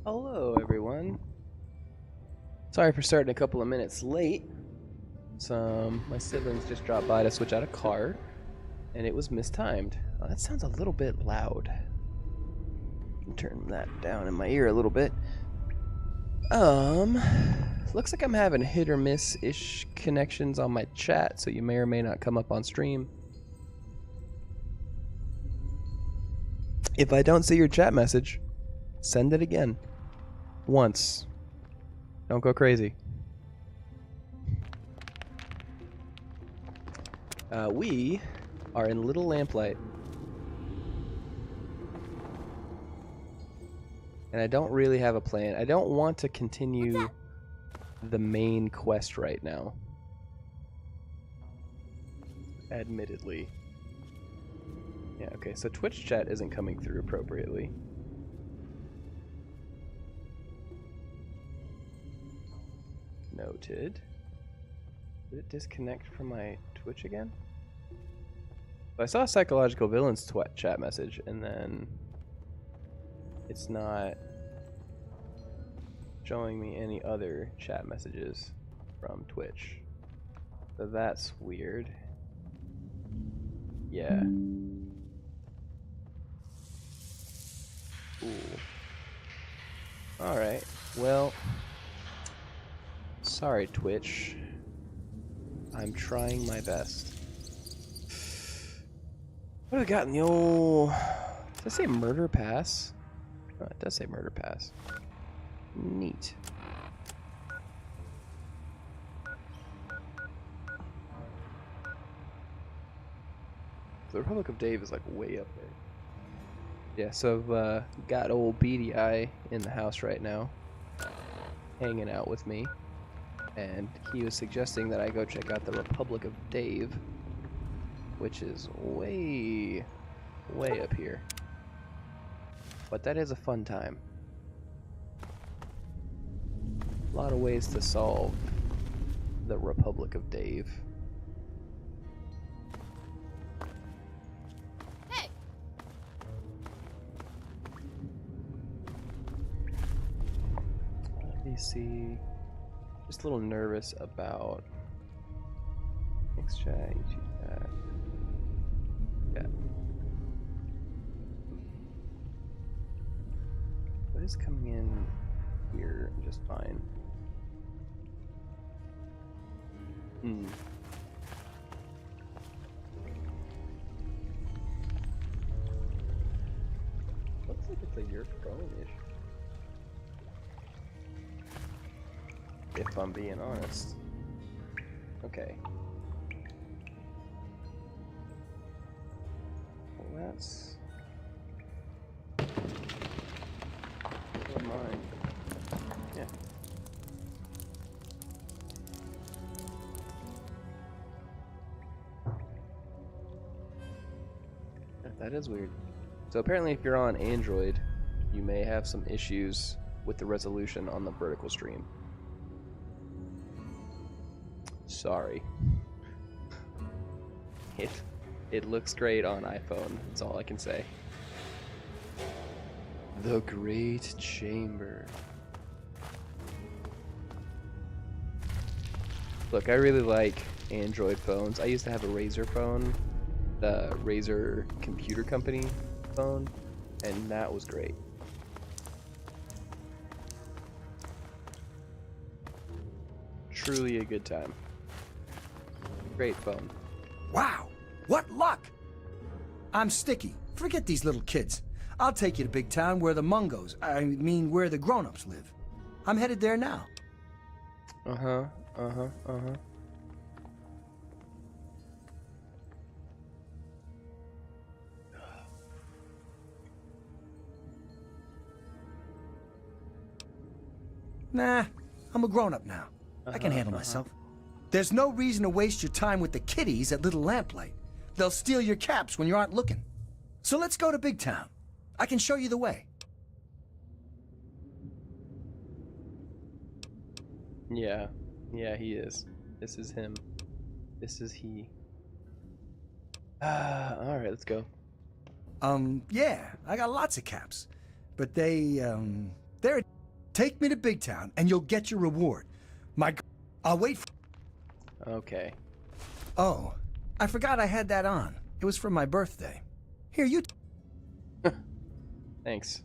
Hello, everyone. Sorry for starting a couple of minutes late. My siblings just dropped by to switch out a car, and it was mistimed. Oh, that sounds a little bit loud. Turn that down in my ear a little bit. Looks like I'm having hit or miss-ish connections on my chat, so you may or may not come up on stream. If I don't see your chat message, send it again. Once. Don't go crazy. We are in Little Lamplight. And I don't really have a plan. I don't want to continue the main quest right now. Admittedly. Yeah, okay, so Twitch chat isn't coming through appropriately. Noted. Did it disconnect from my Twitch again? So I saw a Psychological Villains chat message, and then it's not showing me any other chat messages from Twitch. So that's weird. Yeah. Ooh. Alright, well, sorry, Twitch. I'm trying my best. What have I got in the old... Does it say Murder Pass? Oh, it does say Murder Pass. Neat. The Republic of Dave is like way up there. Yeah, so I've got old Beady Eye in the house right now, hanging out with me. And he was suggesting that I go check out the Republic of Dave, which is way, way up here. But that is a fun time. A lot of ways to solve the Republic of Dave. Hey. Let me see. Just a little nervous about X chat, YouTube chat. Yeah. What is coming in here just fine? Looks like it's a your phone issue. If I'm being honest. Okay. Well, that's... Never mind. Yeah. That is weird. So apparently if you're on Android, you may have some issues with the resolution on the vertical stream. Sorry. It looks great on iPhone. That's all I can say. The Great Chamber. Look, I really like Android phones. I used to have a Razer phone, the Razer Computer Company phone, and that was great. Truly a good time. Great phone. Wow, what luck! I'm Sticky. Forget these little kids. I'll take you to big town where the Mungos, where the grown-ups live. I'm headed there now. Nah, I'm a grown-up now. I can handle myself. There's no reason to waste your time with the kiddies at Little Lamplight. They'll steal your caps when you aren't looking. So let's go to Big Town. I can show you the way. Yeah, he is. This is him. This is he. Alright, let's go. Yeah, I got lots of caps. But they're Take me to Big Town, and you'll get your reward. I'll wait for... Okay. Oh, I forgot I had that on. It was for my birthday. Here, you... Thanks.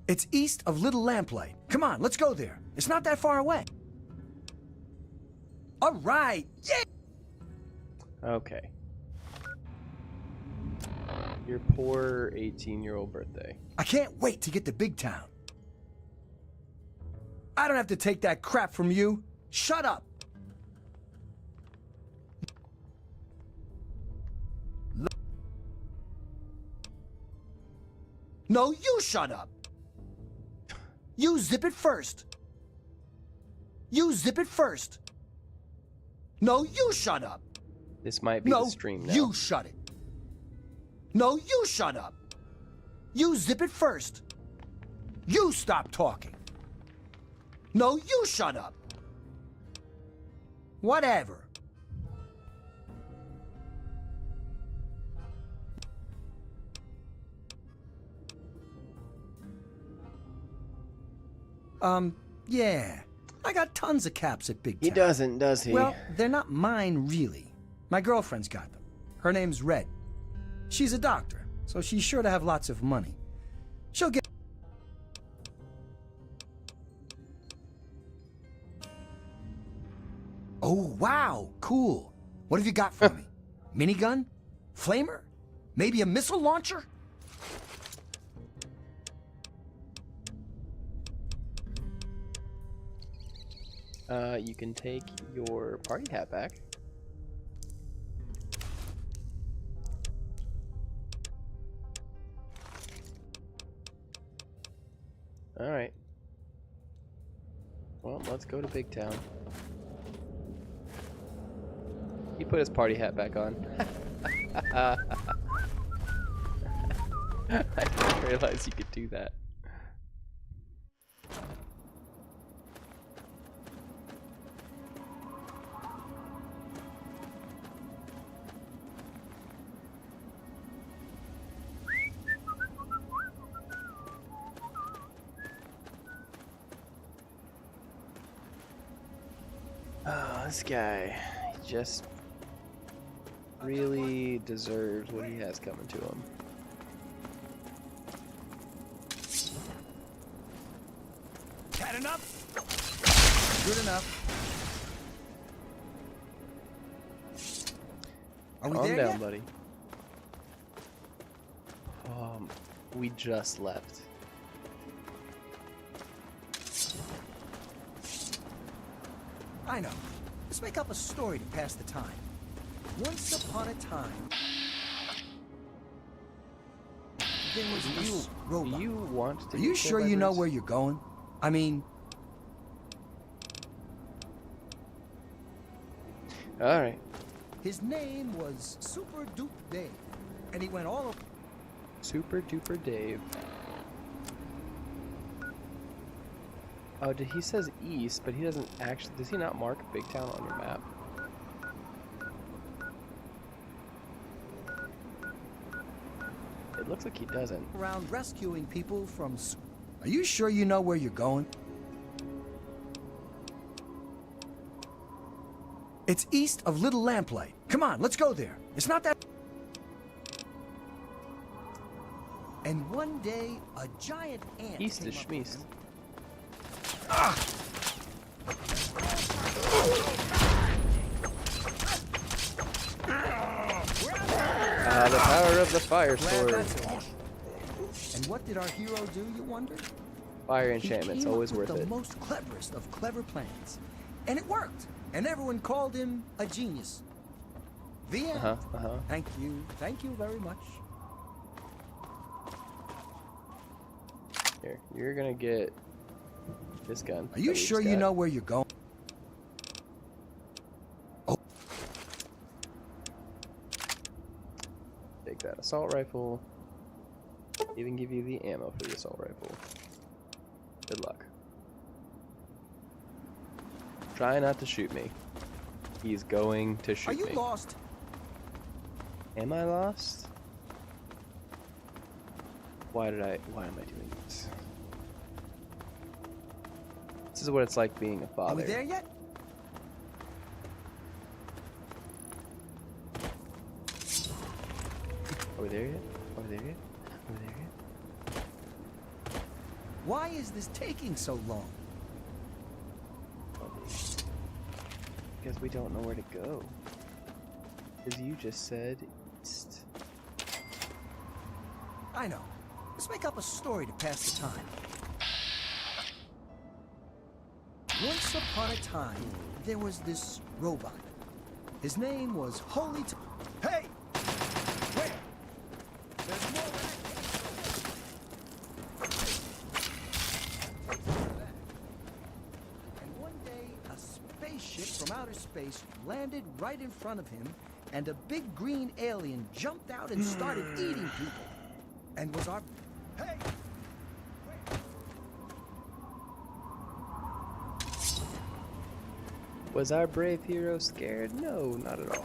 It's east of Little Lamplight. Come on, let's go there. It's not that far away. All right, yeah! Okay. Your poor 18-year-old birthday. I can't wait to get to Big Town. I don't have to take that crap from you. Shut up. No, you shut up. You zip it first. You zip it first. No, you shut up. This might be No, the stream now. you shut it. No, you shut up. You zip it first. You stop talking. No, you shut up. Whatever. Yeah. I got tons of caps at Big Town. He doesn't, does he? Well, they're not mine, really. My girlfriend's got them. Her name's Red. She's a doctor, so she's sure to have lots of money. She'll get... Oh, wow, cool. What have you got for me? Minigun? Flamer? Maybe a missile launcher? You can take your party hat back. Alright. Well, let's go to Big Town. He put his party hat back on. I didn't realize you could do that. Oh, this guy just really deserves what he has coming to him. That enough? Good enough. Are we Calm there down, yet? buddy. We just left. I know. Let's make up a story to pass the time. Once upon a time, there was this robot. Do you want to Are you get sure killed you by know birds? where you're going? I mean, Alright. his name was Super Dupe Dave, and he went all over. Super Duper Dave. Oh, he says east, but he doesn't actually. Does he not mark Big Town on your map? It looks like he doesn't. Around rescuing people from... Are you sure you know where you're going? It's east of Little Lamplight. Come on, let's go there. It's not that... And one day, a giant ant East came is up with schmeast. him. The power of the fire Glad sword. that's over. And what did our hero do, you wonder? Fire He enchantment's came up always with worth the it. most cleverest of clever plans. And it worked. And everyone called him a genius. The end. Thank you. Thank you very much. Here, you're gonna get this gun. Are you sure you know where you're going? Oh, Take that assault rifle. Even give you the ammo for the assault rifle. Good luck. Try not to shoot me. He's going to shoot are you me. lost? Am I lost? Why am I doing this? This is what it's like being a father. Are we there yet? Are we there yet? Are we there yet? Are we there yet? Why is this taking so long? Because we don't know where to go. Because you just said east. I know. Let's make up a story to pass the time. Once upon a time, there was this robot. His name was Hey! Where? There's more And one day, a spaceship from outer space landed right in front of him, and a big green alien jumped out and started eating people. And was our... Hey! Was our brave hero scared? No, not at all.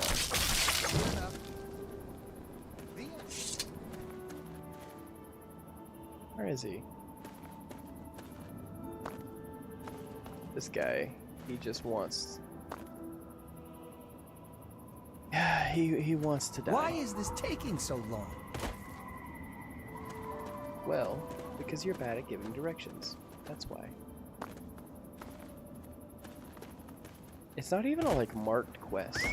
Where is he? This guy, he just wants... he wants to die. Why is this taking so long? Well, because you're bad at giving directions. That's why. It's not even a, like, marked quest.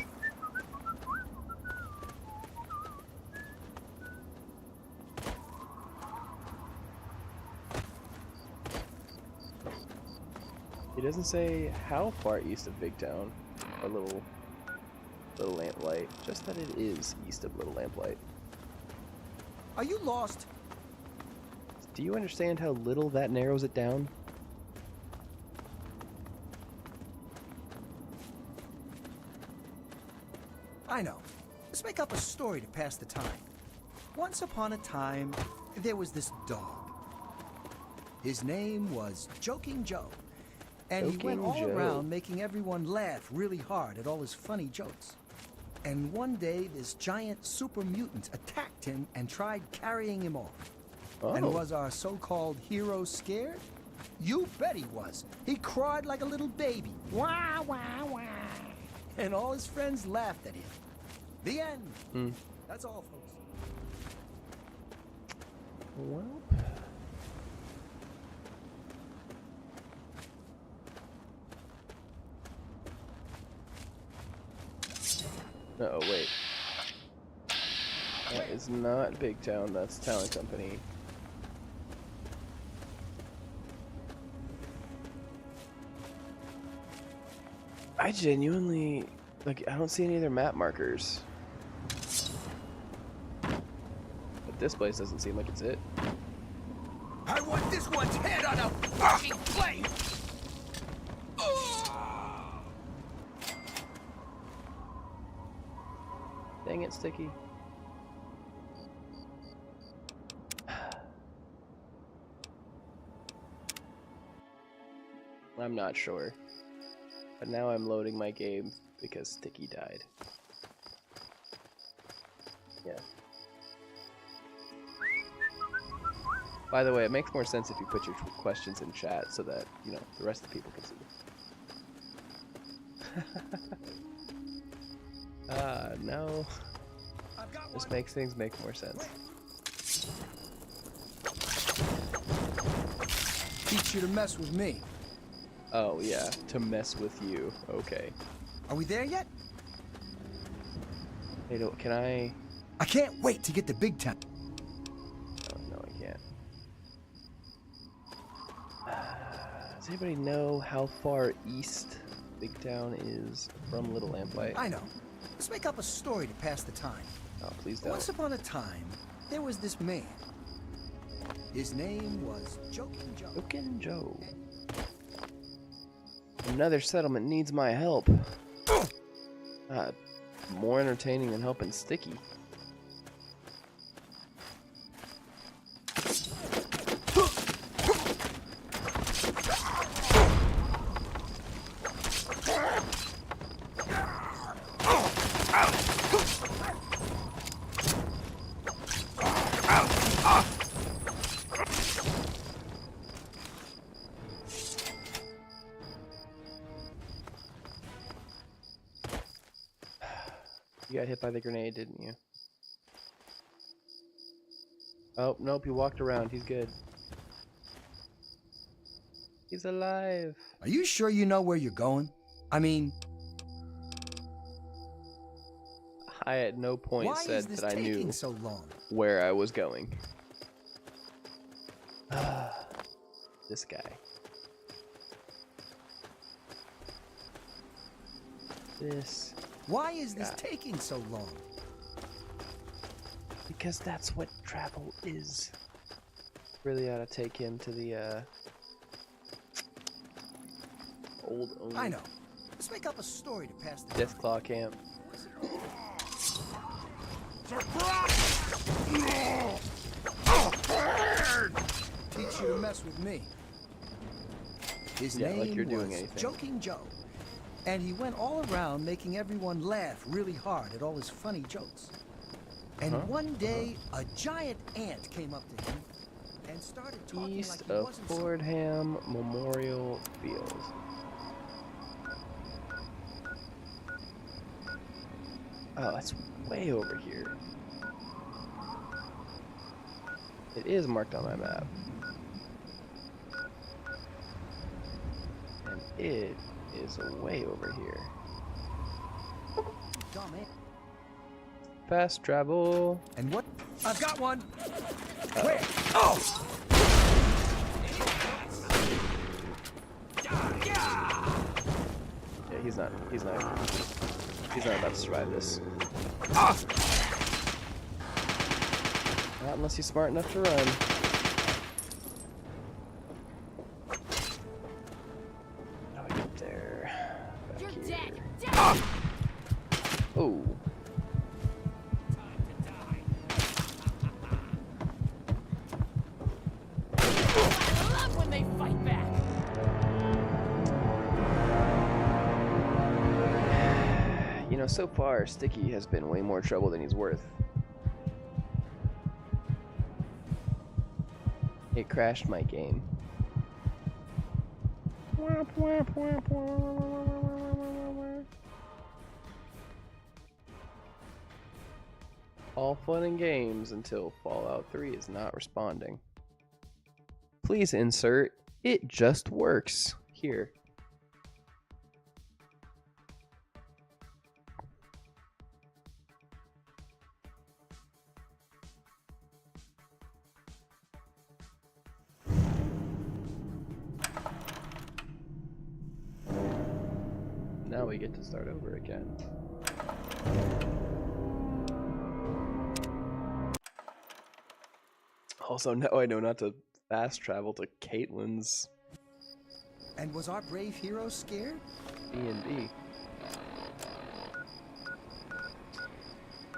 It doesn't say how far east of Big Town, or Little Lamplight, just that it is east of Little Lamplight. Are you lost? Do you understand how little that narrows it down? I know. Let's make up a story to pass the time. Once upon a time, there was this dog. His name was Joking Joe. And he went all around making everyone laugh really hard at all his funny jokes. And one day, this giant super mutant attacked him and tried carrying him off. Oh. And was our so-called hero scared? You bet he was. He cried like a little baby. Wah, wah, wah. And all his friends laughed at him. The end. That's all, folks. Well... Oh wait. That is not Big Town, that's Town Company. I genuinely... like, I don't see any other map markers. But this place doesn't seem like it's it. I want this one's head on a fucking plate! Dang it, Sticky. I'm not sure. But now I'm loading my game because Sticky died. Yeah. By the way, it makes more sense if you put your questions in chat so that, you know, the rest of the people can see. No. This makes things make more sense. Teach you to mess with me. Oh, yeah, to mess with you. Okay. Are we there yet? Hey, can I... I can't wait to get to Big Town. Oh, no, I can't. Does anybody know how far east Big Town is from Little Lamplight? I know. Let's make up a story to pass the time. Oh, please don't. Once upon a time, there was this man. His name was Joking Joe. Joking Joe. Another settlement needs my help. More entertaining than helping Sticky. You got hit by the grenade, didn't you? Oh, nope, he walked around. He's good. He's alive. Are you sure you know where you're going? I mean... I at no point said that I knew so long? where I was going. This guy. This Why is this guy. taking so long? Because that's what travel is. Really ought to take him to the old owner. I know. Let's make up a story to pass the Death Claw camp. Teach you to mess with me. His Yeah, name like you're doing was anything. Joking Joe. And he went all around making everyone laugh really hard at all his funny jokes. And one day, a giant ant came up to him and started talking East like he of wasn't Fordham Memorial Field. Oh, that's way over here. It is marked on my map. And it is way over here. dumb ant. Fast travel. And what? I've got one. Where? Oh! Yeah, he's not about to survive this. Not unless he's smart enough to run. Oh, he's up there. Back here. Oh. I love when they fight back. You know, so far, Sticky has been way more trouble than he's worth. It crashed my game. All fun and games until Fallout 3 is not responding. Please insert, it just works, here. Now we get to start over again. Also, now I know not to fast travel to Caitlin's And was our brave hero scared? B&B.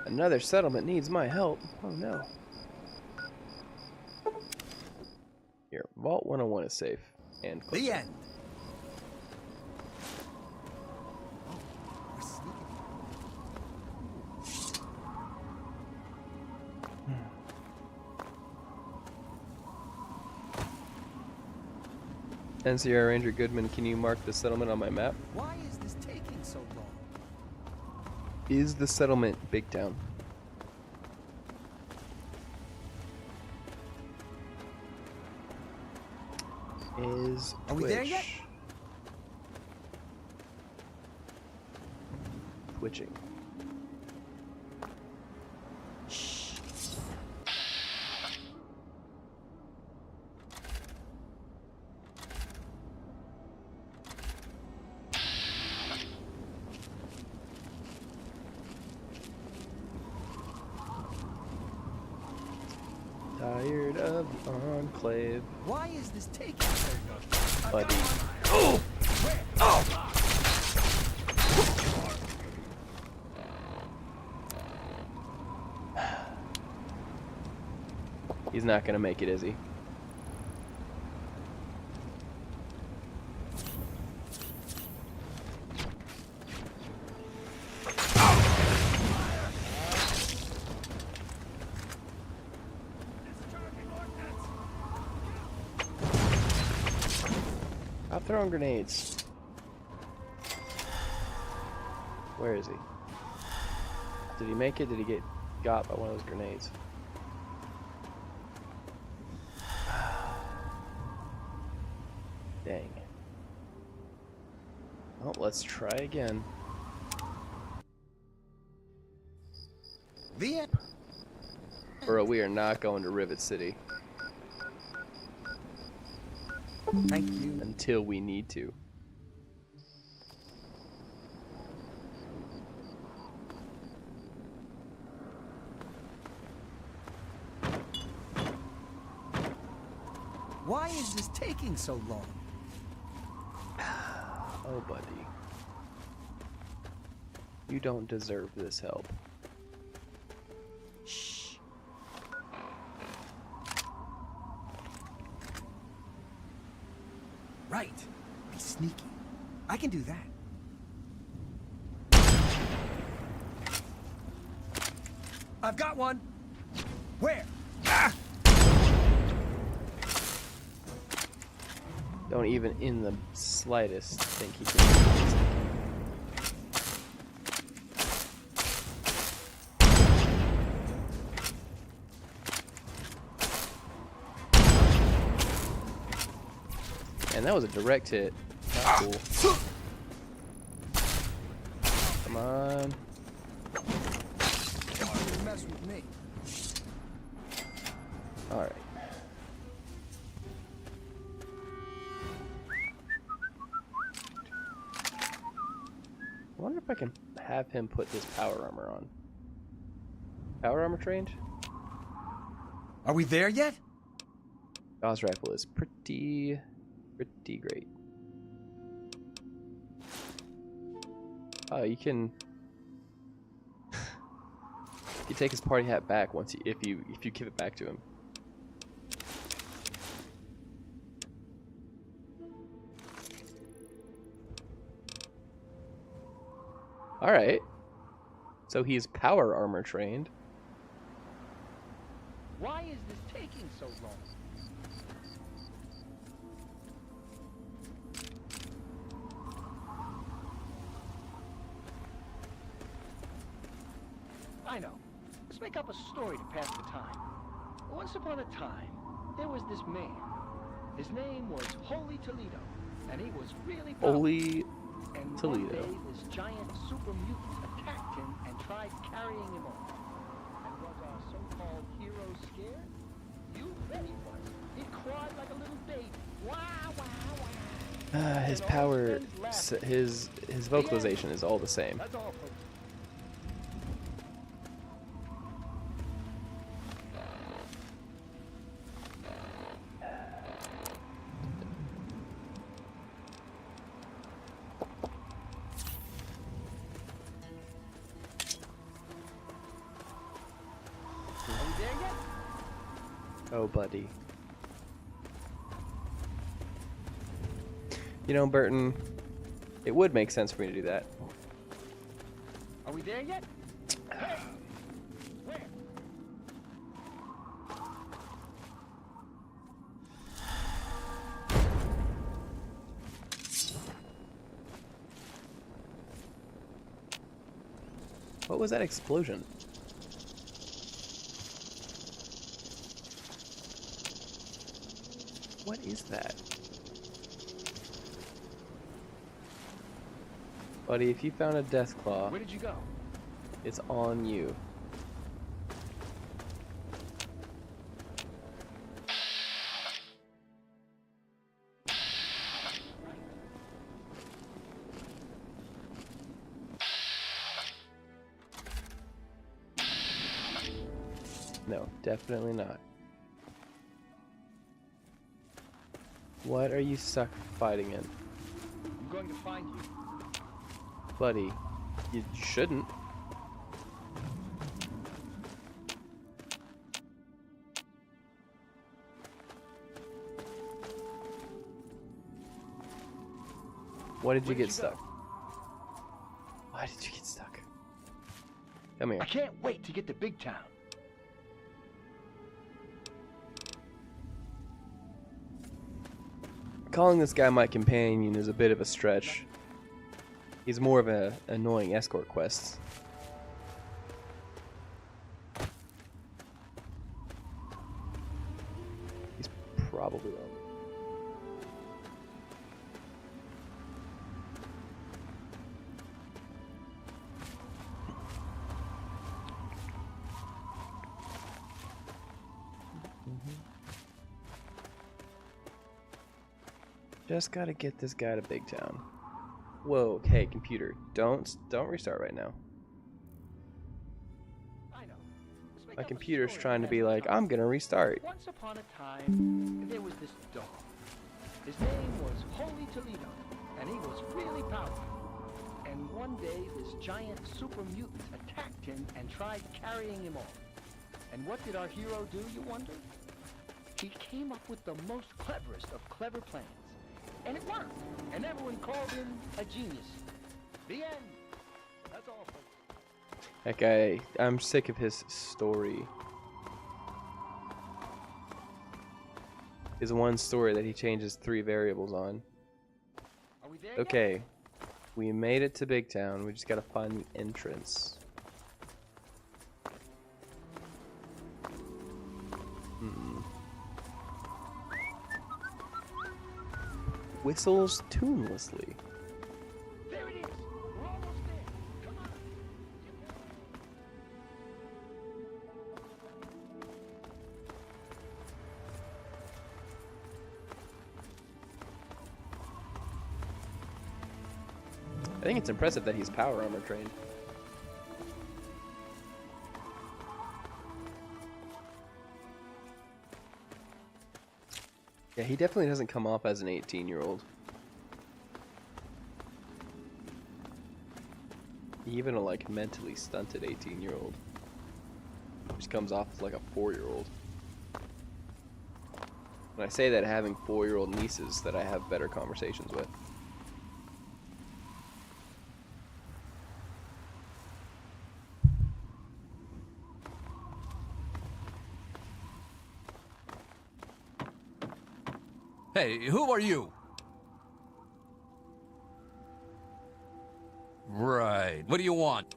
Another settlement needs my help. Oh no. Here, Vault 101 is safe. And The closer. end. Oh, we're sneaking. NCR Ranger Goodman, can you mark the settlement on my map? Why is this taking so long? Is the settlement Big Town? Is Are we there Twitch yet? Twitching. Shh. Tired of the Enclave, Why is this taking so long? buddy. Oh! Oh! He's not gonna make it, is he? Stop throwing grenades. Where is he? Did he make it? Did he get got by one of those grenades? Dang. Well, let's try again. The end. Bro, we are not going to Rivet City Thank you. until we need to. Why is this taking so long? Oh, buddy. You don't deserve this help. Shh. Right. Be sneaky. I can do that. I've got one. Where? Ah! Don't even in the slightest think he can do this. And that was a direct hit. Not cool. Come on. Don't mess with me. Alright. I wonder if I can have him put this power armor on. Power armor trained? Are we there yet? Gauss rifle is pretty great. Oh, you can you take his party hat back once if you give it back to him. All right. So he's power armor trained. Why is this taking so long? I know. Let's make up a story to pass the time. Once upon a time, there was this man. His name was Holy Toledo, and he was really powerful. Holy And Toledo. one day, this giant super mutant attacked him and tried carrying him off. And was our so-called hero scared? You bet he was. He cried like a little baby. Wah, wah, wah. His And all power, his friends laughed. his vocalization is all the same. That's all, folks. Are we there yet? Oh, buddy. You know, Burton, it would make sense for me to do that. Are we there yet? Hey! Where? What was that explosion? What is that? Buddy, if you found a death claw, Where did you go? it's on you. No, definitely not. What are you stuck fighting in? I'm going to find you. Buddy, you shouldn't. Why did you Where did get you stuck? go? Why did you get stuck? Come here. I can't wait to get to Big Town. Calling this guy my companion is a bit of a stretch. He's more of an annoying escort quest. probably wrong. Just gotta get this guy to Big Town. Whoa, hey computer, don't restart right now. I know. Let's make My up a computer's story trying to that be has like, drama. I'm gonna restart. Once upon a time, there was this dog. His name was Holy Toledo, and he was really powerful. And one day, this giant super mutant attacked him and tried carrying him off. And what did our hero do, you wonder? He came up with the most cleverest of clever plans. And it worked. And everyone called him a genius. The end. That's all, folks. That guy, I'm sick of his story. His one story that he changes 3 variables on. Are we there Okay, yet? we made it to Big Town. We just gotta find the entrance. Whistles tunelessly. There it is. We're almost there. Come on. I think it's impressive that he's power armor trained. Yeah, he definitely doesn't come off as an 18-year-old. Even a like mentally stunted 18-year-old. Just comes off as like a 4-year-old. When I say that, having 4-year-old nieces that I have better conversations with. Hey, who are you? Right. What do you want?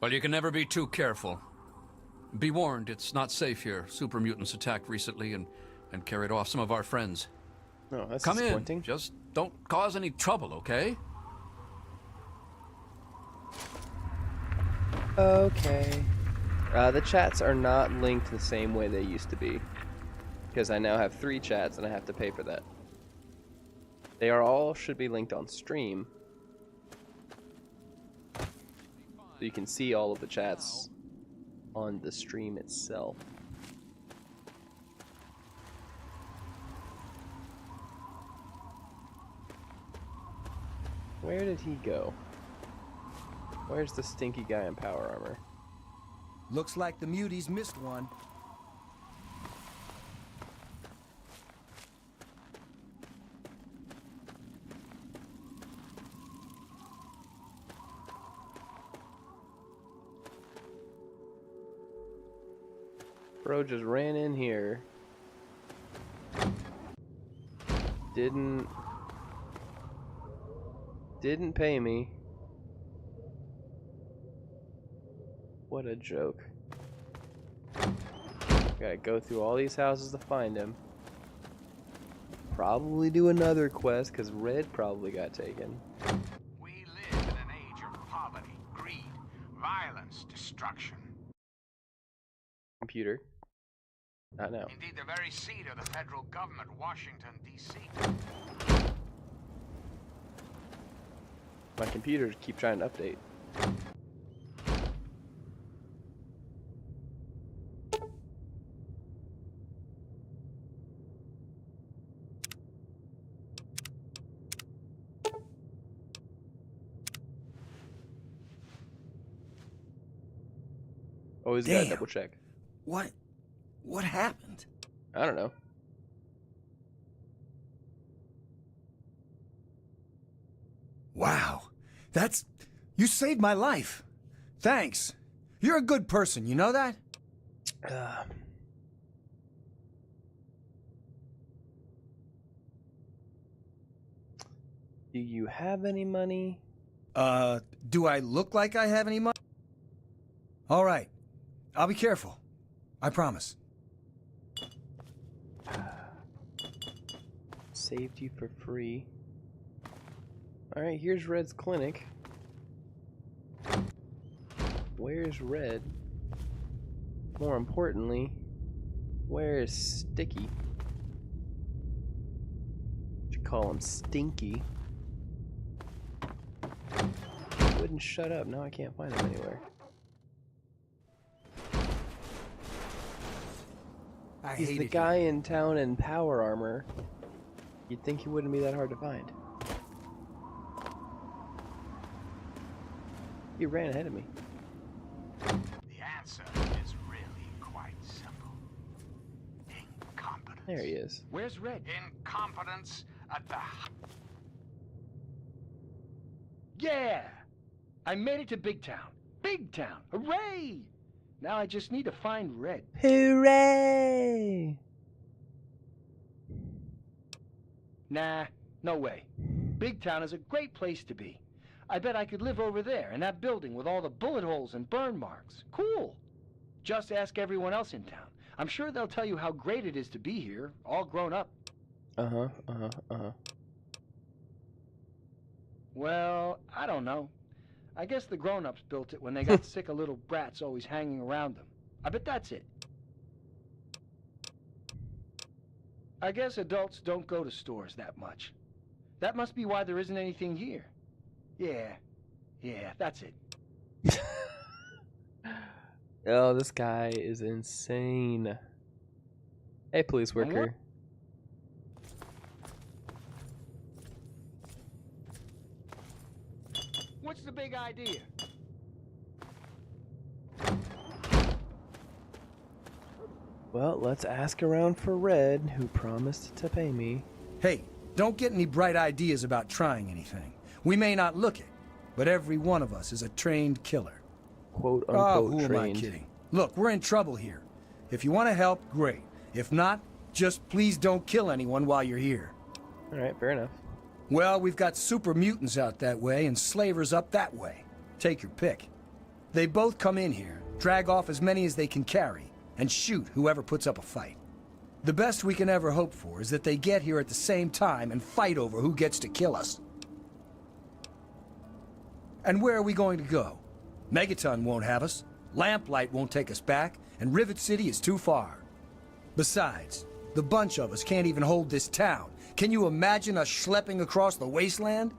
Well, you can never be too careful. Be warned, it's not safe here. Super mutants attacked recently and carried off some of our friends. Oh, that's Come in. disappointing. Just don't cause any trouble, okay? Okay. The chats are not linked the same way they used to be. Because I now have 3 chats and I have to pay for that. They are all should be linked on stream. So you can see all of the chats on the stream itself. Where did he go? Where's the stinky guy in power armor? Looks like the muties missed one. Bro just ran in here. Didn't pay me. What a joke. Gotta go through all these houses to find him. Probably do another quest, because Red probably got taken. We live in an age of poverty, greed, violence, destruction. Computer. Not now. Indeed, the very seat of the federal government, Washington, D.C. My computers keep trying to update. Always gotta Damn. double check. What happened? I don't know. Wow. You saved my life. Thanks. You're a good person, you know that? Do you have any money? Do I look like I have any money? All right. I'll be careful. I promise. Saved you for free. Alright, here's Red's clinic. Where's Red? More importantly, where's Sticky? Should call him Stinky. He wouldn't shut up. Now I can't find him anywhere. He's the guy in town in power armor. You'd think he wouldn't be that hard to find. He ran ahead of me. The answer is really quite simple. Incompetence. There he is. Where's Red? Incompetence at the... Yeah! I made it to Big Town. Big Town! Hooray! Now I just need to find Red. Hooray! Nah, no way. Big Town is a great place to be. I bet I could live over there in that building with all the bullet holes and burn marks. Cool. Just ask everyone else in town. I'm sure they'll tell you how great it is to be here, all grown up. Well, I don't know. I guess the grown-ups built it when they got sick of little brats always hanging around them. I bet that's it. I guess adults don't go to stores that much. That must be why there isn't anything here. Yeah, that's it. Oh, this guy is insane. Hey, police worker. What's the big idea? Well, let's ask around for Red, who promised to pay me. Hey, don't get any bright ideas about trying anything. We may not look it, but every one of us is a trained killer. Quote Oh, unquote who am I trained. kidding? Look, we're in trouble here. If you want to help, great. If not, just please don't kill anyone while you're here. Alright, fair enough. Well, we've got super mutants out that way and slavers up that way. Take your pick. They both come in here, drag off as many as they can carry, and shoot whoever puts up a fight. The best we can ever hope for is that they get here at the same time and fight over who gets to kill us. And where are we going to go? Megaton won't have us, Lamplight won't take us back, and Rivet City is too far. Besides, the bunch of us can't even hold this town. Can you imagine us schlepping across the wasteland?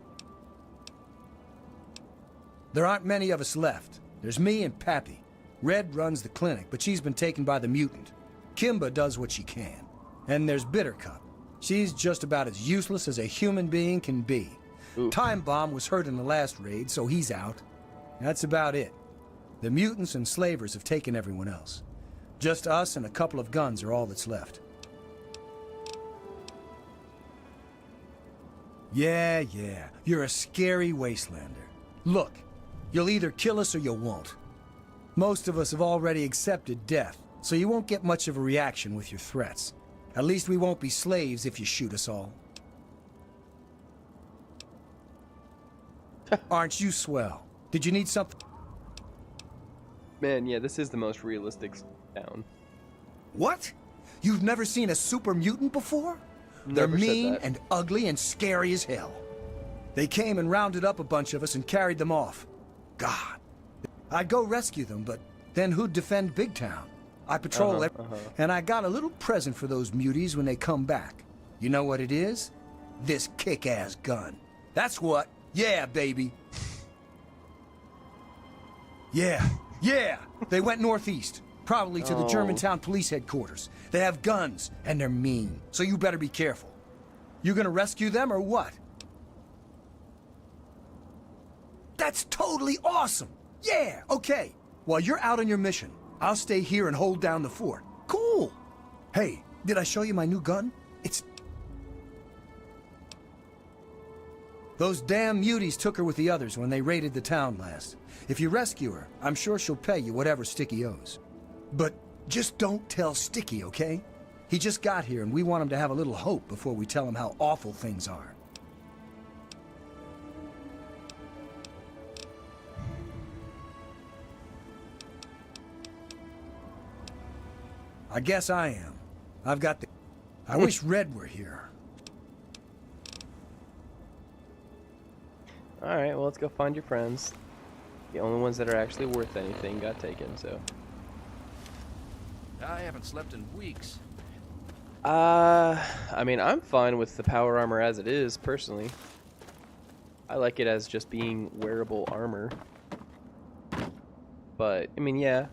There aren't many of us left. There's me and Pappy. Red runs the clinic, but she's been taken by the mutant. Kimba does what she can. And there's Bittercup. She's just about as useless as a human being can be. Oof. Time Bomb was hurt in the last raid, so he's out. That's about it. The mutants and slavers have taken everyone else. Just us and a couple of guns are all that's left. Yeah, you're a scary wastelander. Look, you'll either kill us or you won't. Most of us have already accepted death, so you won't get much of a reaction with your threats. At least we won't be slaves if you shoot us all. Aren't you swell? Did you need something? Man, yeah, this is the most realistic town. What? You've never seen a super mutant before? They're Never said mean that. and ugly and scary as hell. They came and rounded up a bunch of us and carried them off. God. I'd go rescue them, but then who'd defend Big Town? I patrol and I got a little present for those muties when they come back. You know what it is? This kick-ass gun. That's what. Yeah, baby. Yeah. They went northeast, probably to the Germantown police headquarters. They have guns, and they're mean, so you better be careful. You gonna rescue them or what? That's totally awesome! Yeah, okay. While you're out on your mission, I'll stay here and hold down the fort. Cool! Hey, did I show you my new gun? It's... Those damn muties took her with the others when they raided the town last. If you rescue her, I'm sure she'll pay you whatever Sticky owes. But just don't tell Sticky, okay? He just got here and we want him to have a little hope before we tell him how awful things are. I guess I am. I've got the... I wish Red were here. Alright, well, let's go find your friends. The only ones that are actually worth anything got taken, so. I haven't slept in weeks. I mean, I'm fine with the power armor as it is, personally. I like it as just being wearable armor. But, I mean, yeah,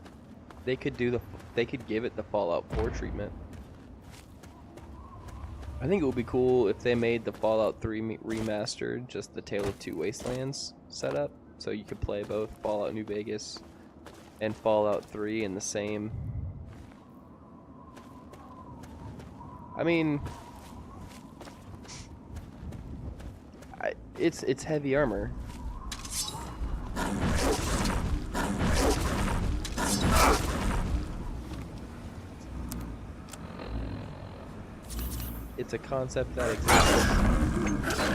they could give it the Fallout 4 treatment. I think it would be cool if they made the Fallout 3 remastered just the Tale of Two Wastelands setup, so you could play both Fallout New Vegas and Fallout 3 in the same. I mean, it's heavy armor. It's a concept that exists.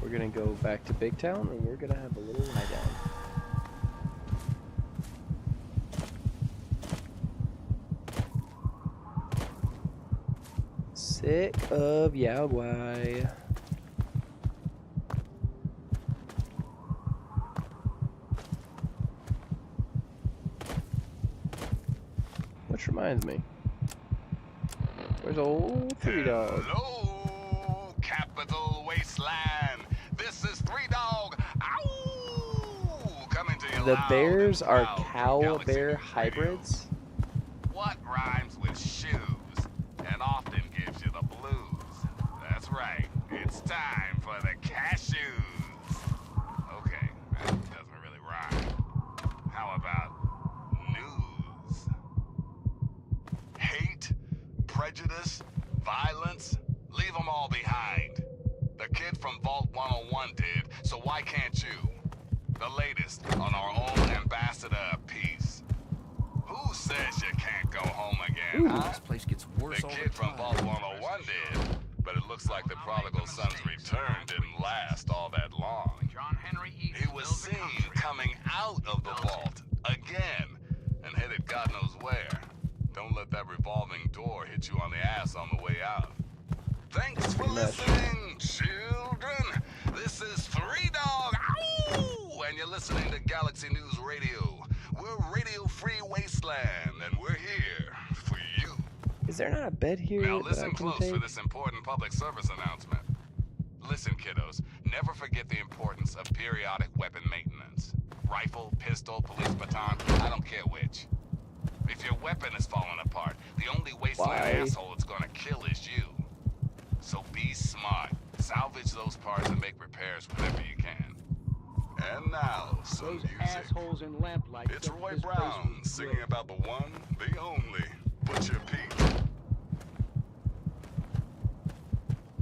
We're gonna go back to Big Town and we're gonna have a little lie down. Sick of Yao Guai. Which reminds me, where's old Three Dog? Hello, Capital Wasteland. This is Three Dog. Ow! Coming to you The loud bears and are proud from cow Galaxy bear News hybrids? Radio. What rhymes with shoes and often gives you the blues? That's right. It's time for the cashews. Okay, that doesn't really rhyme. How about news? Hate, prejudice, violence, leave them all behind. The kid from Vault 101 did, so why can't you? The latest on our own ambassador of peace. Who says you can't go home again, huh? This place gets worse The all kid the from time. Vault 101 did, but it looks like the prodigal son's return didn't last all that long. John Henry East He was seen coming out of the vault again and headed God knows where. Don't let that revolving door hit you on the ass on the way out. Thanks for listening, children. This is Three Dog. Ow! And you're listening to Galaxy News Radio. We're Radio Free Wasteland, and we're here for you. Is there not a bed here Now that I listen can close take? for this important public service announcement. Listen, kiddos, never forget the importance of periodic weapon maintenance. Rifle, pistol, police baton, I don't care which. If your weapon is falling apart, the only wasteland asshole it's gonna kill is you. So be smart. Salvage those parts and make repairs whenever you can. And now, some Those music. assholes in lamplight. It's think Roy this place Brown was singing great. about the one, the only, Butcher Pete.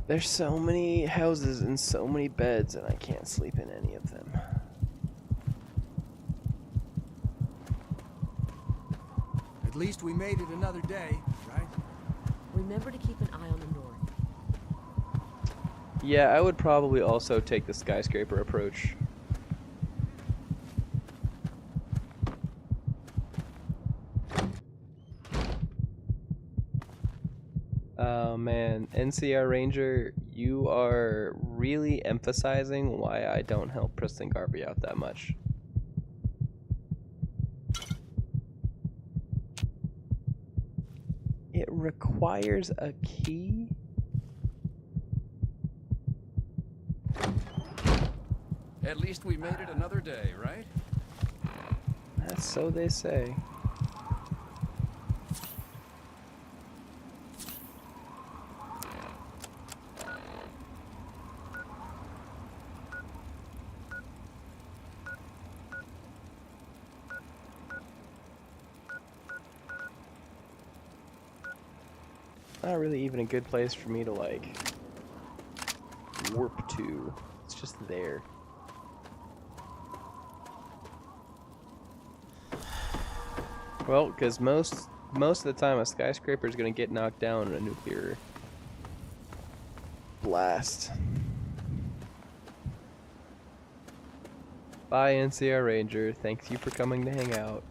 There's so many houses and so many beds, and I can't sleep in any of them. At least we made it another day, right? Remember to keep an eye on the north. Yeah, I would probably also take the skyscraper approach. Oh man, NCR Ranger, you are really emphasizing why I don't help Preston Garvey out that much. It requires a key? At least we made it another day, right? That's so they say. Not really even a good place for me to like warp to. It's just there. Well, because most of the time a skyscraper is going to get knocked down in a nuclear blast. Bye, NCR Ranger. Thanks you for coming to hang out.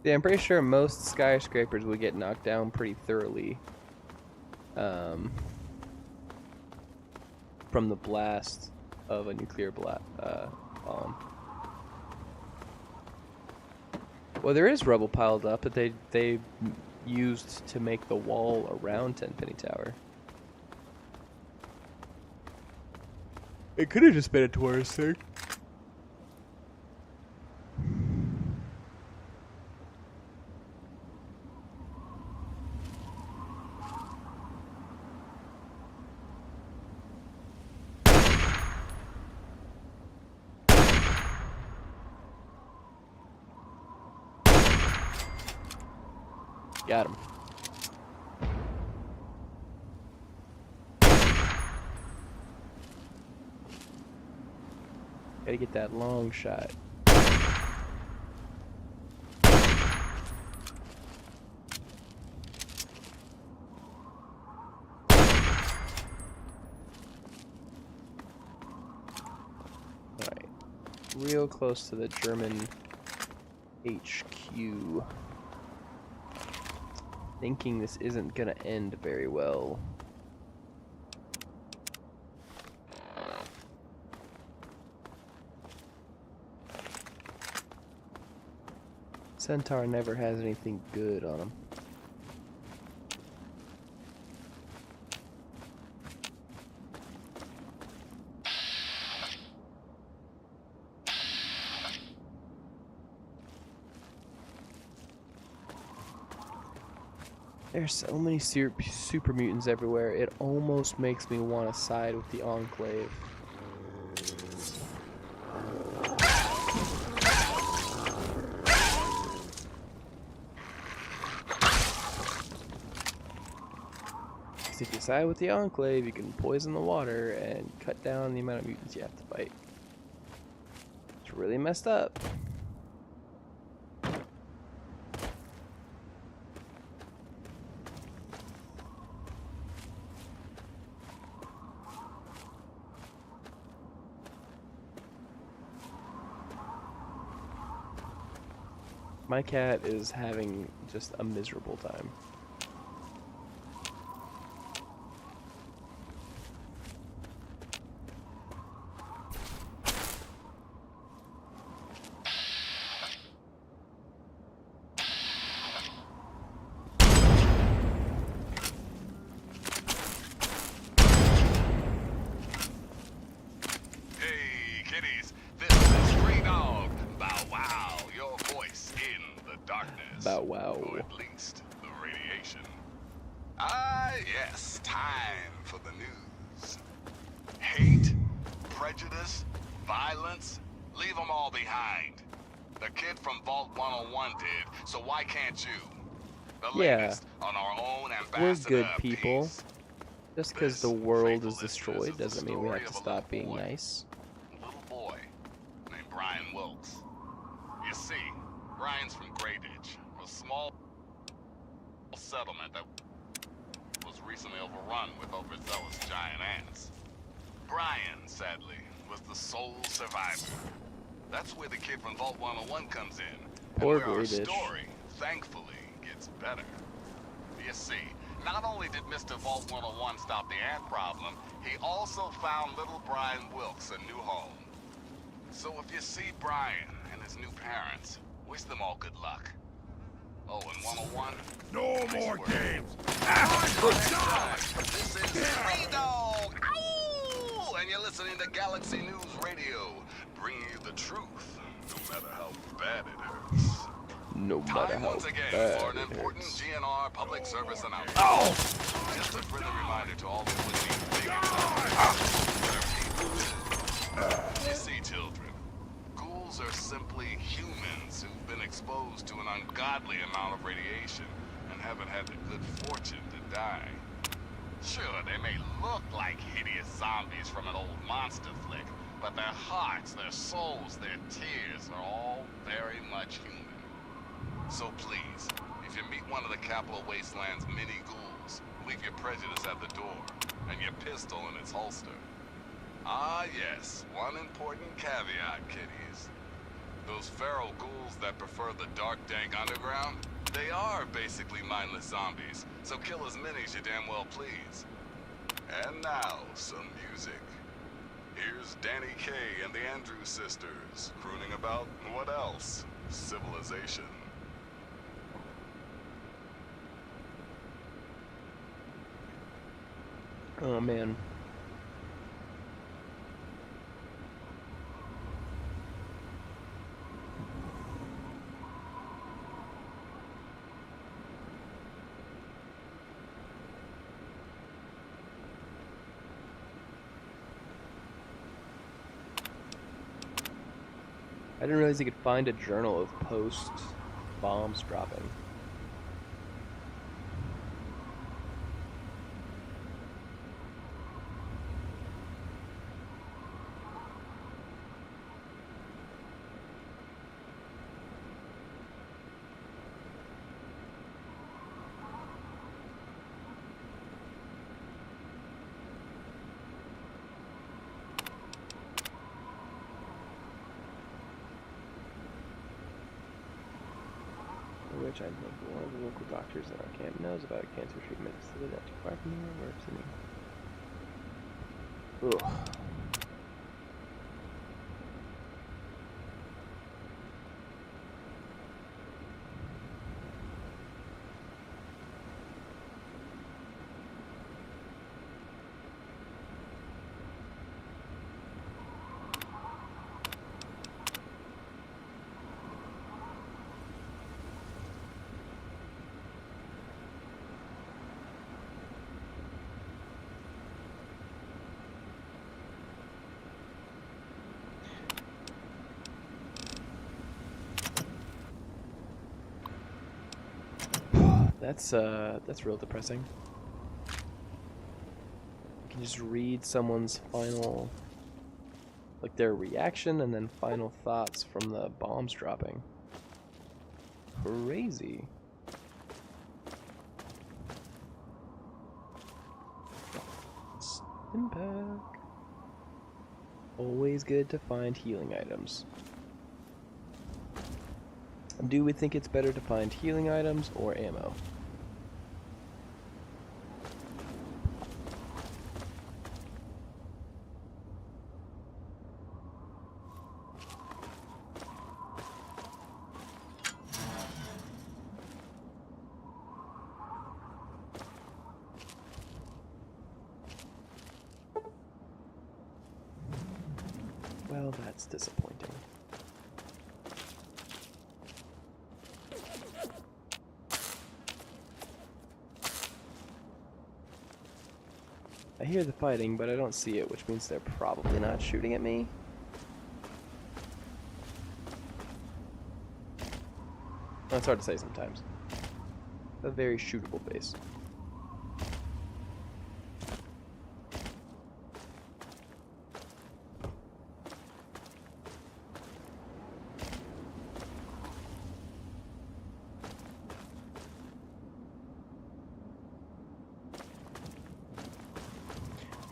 Yeah, I'm pretty sure most skyscrapers would get knocked down pretty thoroughly from the blast of a nuclear bomb. Well, there is rubble piled up that they used to make the wall around Tenpenny Tower. It could have just been a tourist thing. Got him. Gotta get that long shot. Alright. Real close to the German HQ. Thinking this isn't gonna end very well. Centaur never has anything good on him. There's so many super mutants everywhere, it almost makes me want to side with the Enclave. Because if you side with the Enclave, you can poison the water and cut down the amount of mutants you have to fight. It's really messed up. My cat is having just a miserable time. Hey, kitties, this is Stray Dog. Bow wow, your voice in the darkness. Bow wow. Or at least the radiation. Ah, yes, time for the news. Hate, prejudice, violence, leave them all behind. The kid from Vault 101 did, so why can't you? The Yeah. latest on our own We're ambassador good of people. peace. Just because This the world faithful is listeners destroyed is the doesn't mean we story have to of a stop little being boy. nice. Little boy named Brian Wilkes. You see, Brian's from Grayditch, a small settlement that was recently overrun with overzealous giant ants. Brian, sadly, was the sole survivor. That's where the kid from Vault 101 comes in, Poor and where our Grayditch. story, thankfully, gets better. You see, not only did Mr. Vault 101 stop the ant problem, he also found little Brian Wilkes a new home. So if you see Brian and his new parents, wish them all good luck. Oh, and 101? No nice more work. games. This is Stray Dog! Ow! And you're listening to Galaxy News Radio, bringing you the truth, no matter how bad it hurts. No matter Time how once again bad for an it important hurts. GNR public service announcement. Oh! Just a friendly reminder to all who would be big You see, children, ghouls are simply humans who've been exposed to an ungodly amount of radiation and haven't had the good fortune to die. Sure, they may look like hideous zombies from an old monster flick, but their hearts, their souls, their tears are all very much human. So please, if you meet one of the Capital Wasteland's mini ghouls, leave your prejudice at the door, and your pistol in its holster. Ah yes, one important caveat, kiddies. Those feral ghouls that prefer the dark, dank underground, they are basically mindless zombies, so kill as many as you damn well please. And now, some music. Here's Danny Kaye and the Andrews Sisters, crooning about, what else? Civilization. Oh man. I didn't realize you could find a journal of post bombs dropping. Which I think one of the local doctors in our camp knows about cancer treatment, so they're not too far from here, works in me. Ugh. That's real depressing. You can just read someone's final, like their reaction and then final thoughts from the bombs dropping. Crazy. Impact. Always good to find healing items. Do we think it's better to find healing items or ammo? Well, that's disappointing. I hear the fighting, but I don't see it, which means they're probably not shooting at me. Well, it's hard to say sometimes. A very shootable base.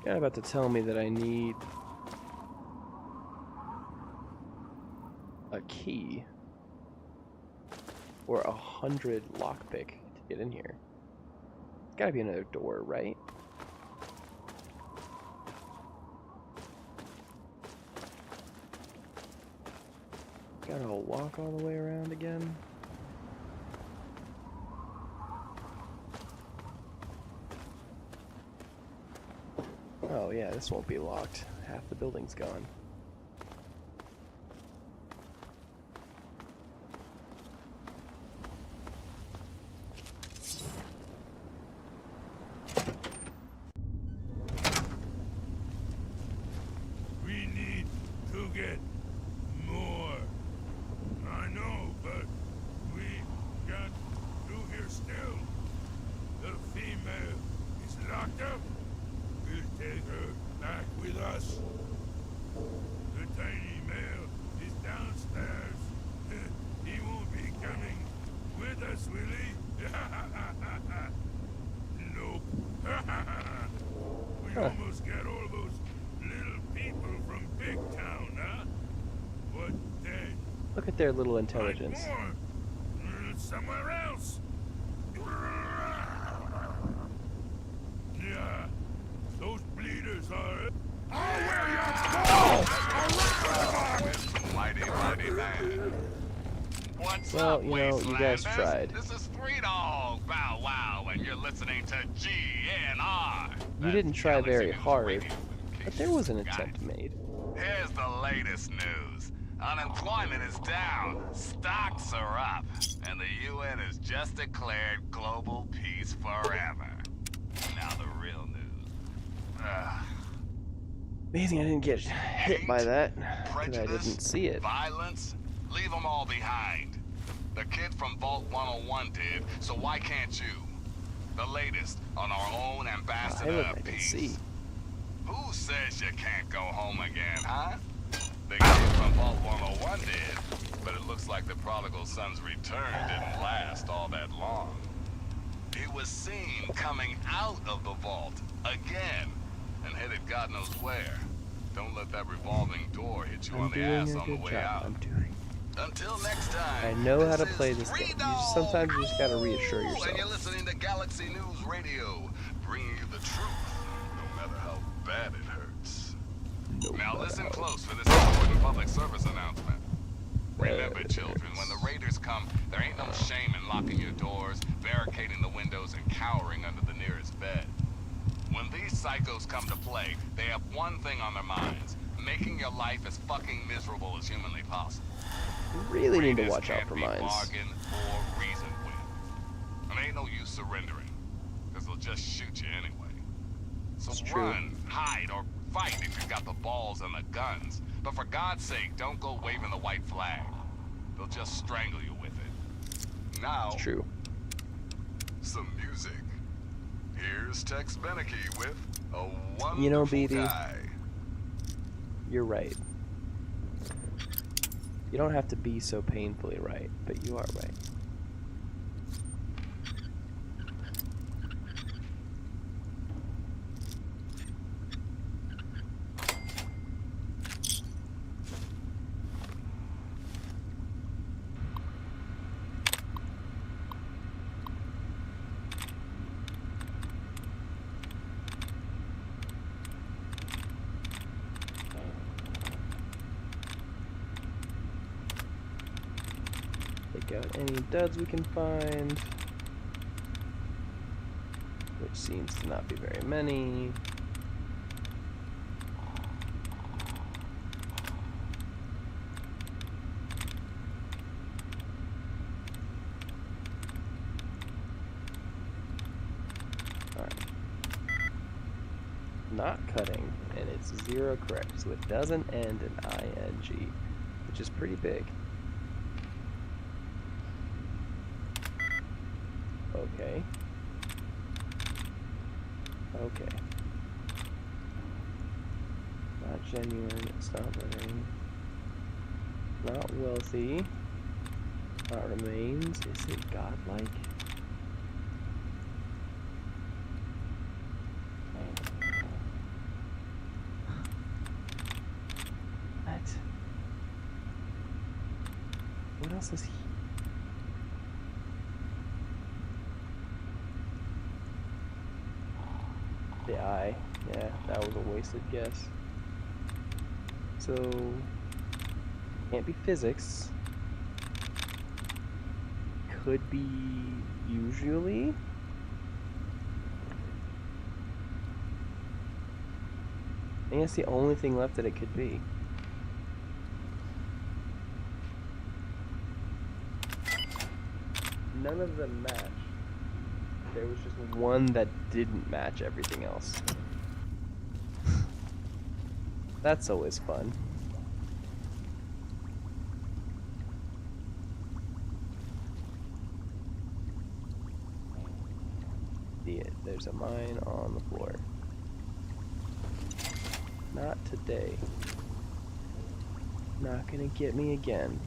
You're about to tell me that I need a key or 100 lockpick to get in here. There's gotta be another door, right? Gotta walk all the way around again. Oh yeah, this won't be locked. Half the building's gone. We need to get more. I know, but we got through here still. The female is locked up. We'll take her back with us. Huh. almost got all those little people from Big Town, huh? But then, Look at their little like intelligence. more, somewhere else. Yeah, those bleeders are. Mighty, mighty man. What's Well, up, you know, you guys Wastelanders? tried. This is Three Dog Bow Wow, and you're listening to GNR. You didn't That's try Galaxy very News hard, Radio, in but case there you was an forgot. attempt made. Here's the latest news. Unemployment is down, stocks are up, and the UN has just declared global peace forever. Now the real news. Amazing I didn't get hit by that, because I Prejudice, didn't see it. violence, leave them all behind. The kid from Vault 101 did, so why can't you? The latest on our own Hey, ambassador look, I of can peace. see. Who says you can't go home again, huh? The kid from Vault 101 did, but it looks like the prodigal son's return didn't last all that long. He was seen coming out of the vault again and headed God knows where. Don't let that revolving door hit you I'm on the doing ass a on the good way job. out. I'm doing. Until next time. I know how to is play this Three game. Dog. Sometimes you just gotta reassure And yourself. you're listening to Galaxy News Radio, bringing you the truth, no matter how bad it hurts. Now listen close for this important public service announcement. Remember, children, when the raiders come, there ain't no shame in locking your doors, barricading the windows, and cowering under the nearest bed. When these psychos come to play, they have one thing on their minds: making your life as fucking miserable as humanly possible. You really need to Raiders watch out can't for be mines. bargained or reasoned with. And ain't no use surrendering, because they'll just shoot you anyway. So It's true. run, hide, or fight if you've got the balls and the guns. But for God's sake, don't go waving the white flag. They'll just strangle you with it. Now, It's true. some music. Here's Tex Beneke with A Wonderful You know, Beatty, Guy. you're right. You don't have to be so painfully right, but you are right. Take out any duds we can find, which seems to not be very many. Alright. Not cutting, and it's 0 correct, so it doesn't end in ing, which is pretty big. Okay. Okay. Not genuine, it's not living. Not wealthy. Not remains. Is it godlike? What? What else is he? The eye. Yeah, that was a wasted guess. So, can't be physics. Could be usually. I think that's the only thing left that it could be. None of them match. There was just one that didn't match everything else. That's always fun. See it. There's a mine on the floor. Not today. Not gonna get me again.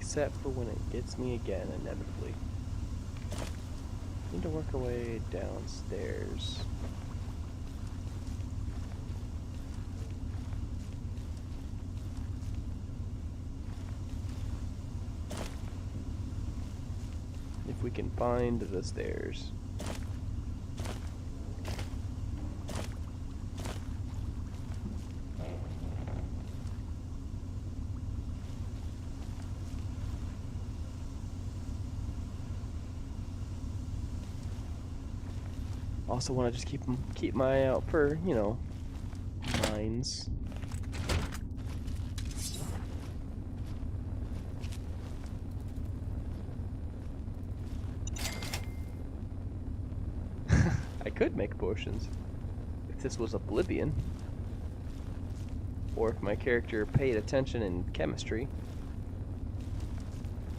except for when it gets me again, inevitably. Need to work our way downstairs. If we can find the stairs. Also want to just keep my eye out for, you know, mines. I could make potions if this was Oblivion, or if my character paid attention in chemistry,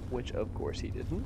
which of course he didn't.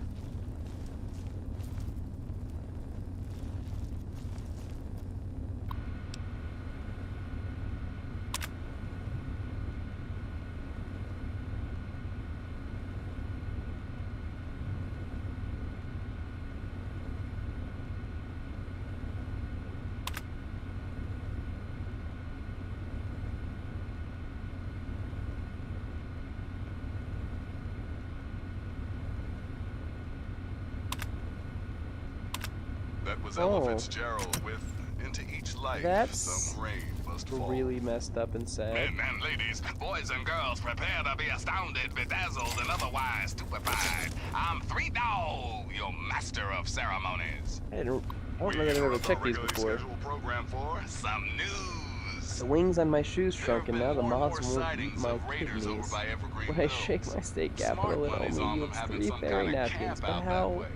That was Oh. Ella Fitzgerald with Into Each Life, That's Some Rain Must Fall. really messed up and sad. Men and ladies, boys and girls, prepare to be astounded, bedazzled, and otherwise stupefied. I'm Three Dog, your master of ceremonies. I don't remember I've ever checked these before. Program for some news. The wings on my shoes shrunk, and There now have the been more moths and more won't eat sightings my of raiders over kidneys. by Evergreen When I Hills. shake my state Smart capital, it money's on only them yields having 3 some fairy kind of napkins. camp But out that how? way.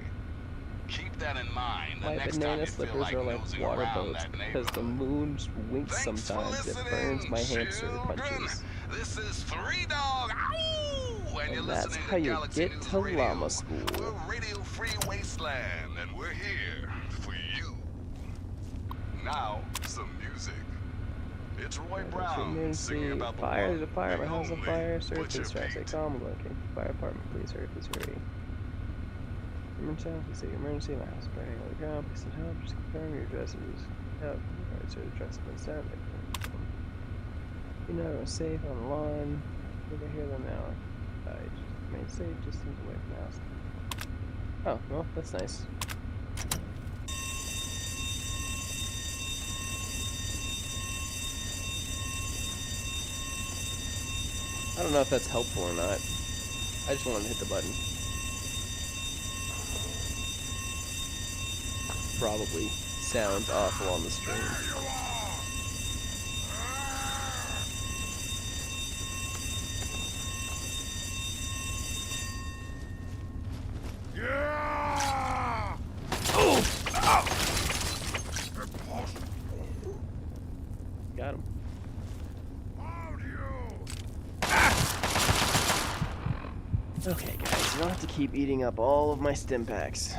Keep that in mind the My next time banana you feel slippers like are like nosing water around boats that because the neighborhood. moon winks Thanks for sometimes. It listening, burns my hamster children. punches. This is Three Dog. Ow! And you're And that's listening how to you Galaxy get News to Radio. Llama School. We're Radio Free Wasteland, and we're here for you. Now, some music. It's Roy Brown singing about the Fire, one there's a fire, my and house on only fire, sir, Butcher please try to stay Pete. calm, I'm looking. Fire department, please hurry, please hurry. Emergency, please say emergency, my house is burning on the ground, please send help, just confirm your address is help. Alright, sir, the address has been sent. You know, I'm safe on the lawn. I think I hear them now. Just remain safe, distance away from the house. Oh, well, that's nice. I don't know if that's helpful or not. I just wanted to hit the button. Probably sounds awful on the stream. Yeah! Oh! Impossible! Got him. How do you? Okay, guys, you don't have to keep eating up all of my stim packs.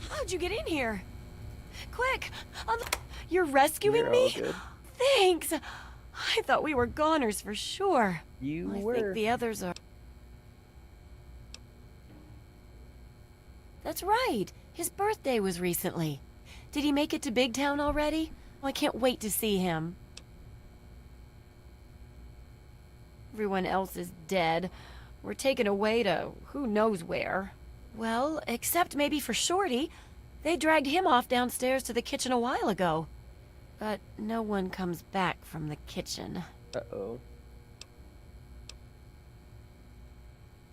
How'd you get in here? Quick! You're rescuing You're me? all good. Thanks! I thought we were goners for sure. You I were. think the others are... That's right. His birthday was recently. Did he make it to Big Town already? Oh, I can't wait to see him. Everyone else is dead. We're taken away to who knows where. Well, except maybe for Shorty. They dragged him off downstairs to the kitchen a while ago. But no one comes back from the kitchen. Uh-oh.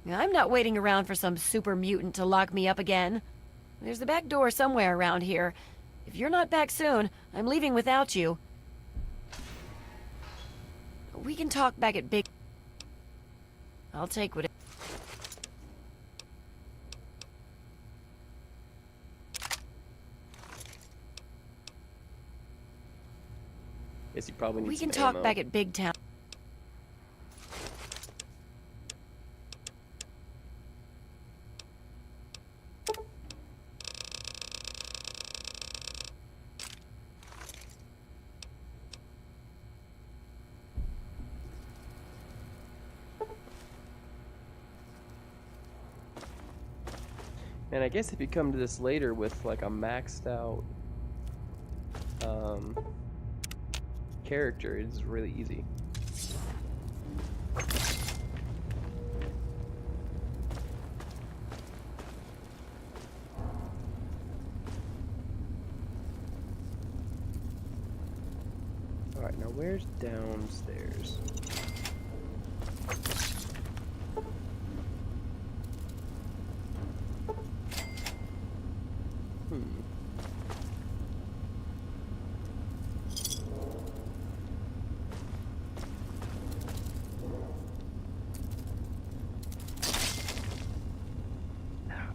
I'm not waiting around for some super mutant to lock me up again. There's the back door somewhere around here. If you're not back soon, I'm leaving without you. We can talk back at Big... I'll take what it... Guess you probably need We some can talk ammo. back at Big Town. And I guess if you come to this later with like a maxed out character, it's really easy. Alright, now where's downstairs?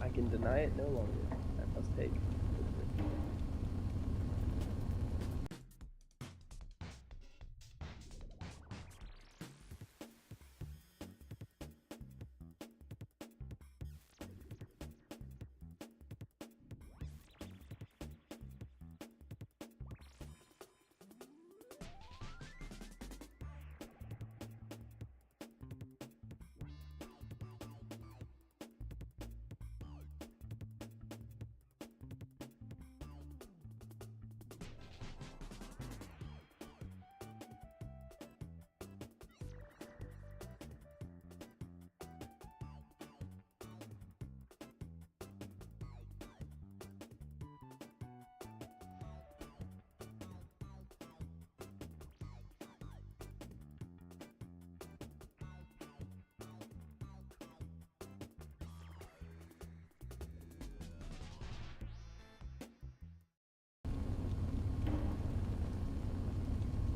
I can deny it no longer. That must take.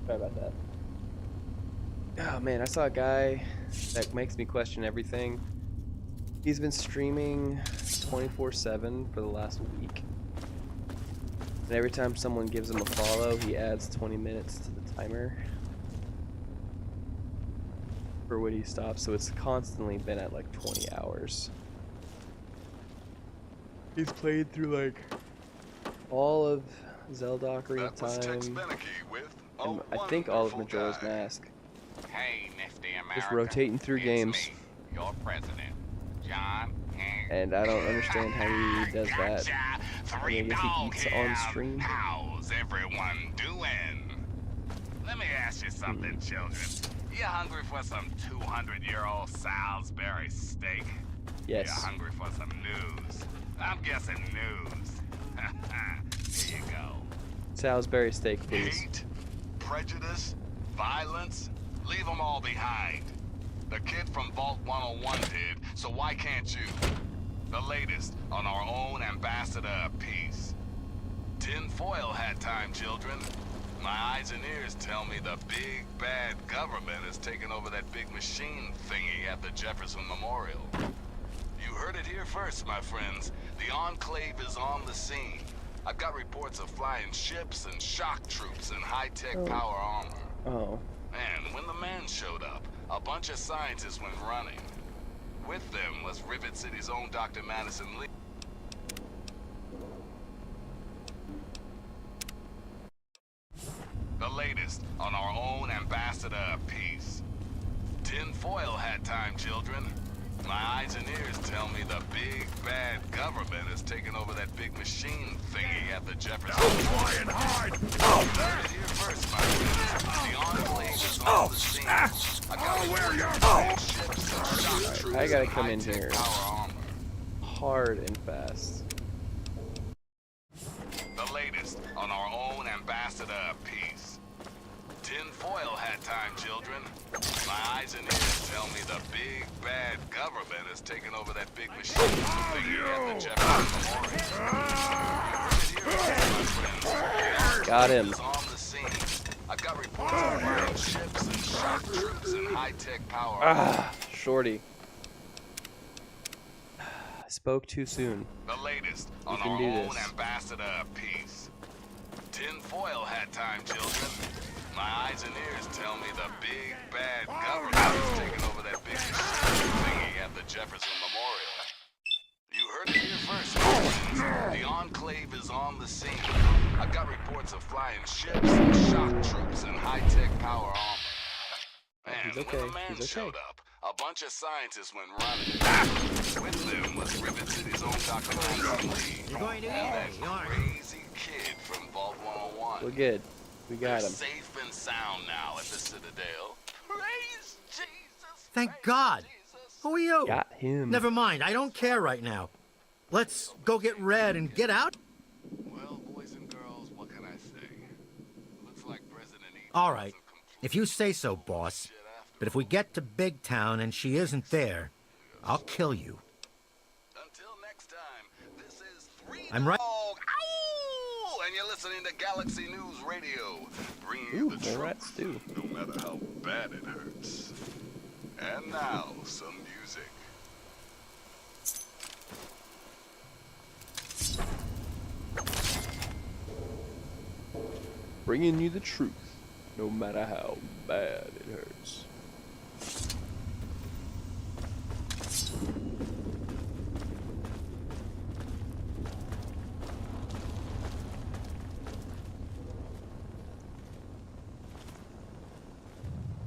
Sorry about that. Oh man, I saw a guy that makes me question everything. He's been streaming 24/7 for the last week. And every time someone gives him a follow, he adds 20 minutes to the timer for when he stops. So it's constantly been at like 20 hours. He's played through like all of Zelda Ocarina of Time. And I think all of Majora's Mask. Hey, nifty America. Just rotating through It's games. me, your president, John. And I don't understand how he does that. Gotcha. I mean, I guess he eats on stream. How's everyone doing? Let me ask you something, children. You hungry for some 200-year-old Salisbury steak? Yes. You hungry for some news? I'm guessing news. Here you go. Salisbury steak, please. Hate, prejudice, violence, leave them all behind. The kid from Vault 101 did, so why can't you? The latest on our own ambassador of peace. Tinfoil hat time, children. My eyes and ears tell me the big bad government has taken over that big machine thingy at the Jefferson Memorial. You heard it here first, my friends. The Enclave is on the scene. I've got reports of flying ships and shock troops and high-tech power armor. Oh. And when the man showed up, a bunch of scientists went running. With them was Rivet City's own Dr. Madison Lee. The latest on our own ambassador of peace. Tinfoil hat time, children. My eyes and ears tell me the big bad government has taken over that big machine thingy at the Jefferson. Try and hide! Heard it here first, my friends. The Enclave is on the scene. I got where you're ships and shock troops I gotta and come in high-tech here power armor. hard and fast. The latest on our own ambassador of peace. Tinfoil hat time, children. My eyes and ears tell me the big bad government has taken over that big machine thingy at the Jefferson Memorial. Got him. Is on the scene. I've got reports of flying ships and shock troops and high-tech power. Ah, shorty. I spoke too soon. The latest on can our do own this. ambassador of peace. Tinfoil hat time, children. My My eyes and ears tell me the big bad government is taking over that big thingy at the Jefferson Memorial. You heard it here first, friends. The Enclave is on the scene. I've got reports of flying ships, shock troops, and high-tech power armor. Man, He's okay. when the man He's okay. showed up, a bunch of scientists went running. With them was Rivet City's own Dr. Langston Lee. You're going to And eat that me, aren't you? crazy kid from Vault 101. We're good. We got They're him. safe and sound now at the Citadel. Praise Jesus! Thank praise God. Jesus. Who are you? Got him. Never mind. I don't care right now. Let's go get Red and get out. Well, boys and girls, what can I say? Looks like President Eve All right. wasn't complete If you say so, boss. shit after But if we get to Big Town and she isn't there, I'll kill you. Until next time, this is Three I'm right. Dog. Ow! And you're listening to Galaxy News Radio, bringing you Ooh, the more truth, rats too. no matter how bad it hurts. And now, some music. Bringing you the truth, no matter how bad it hurts.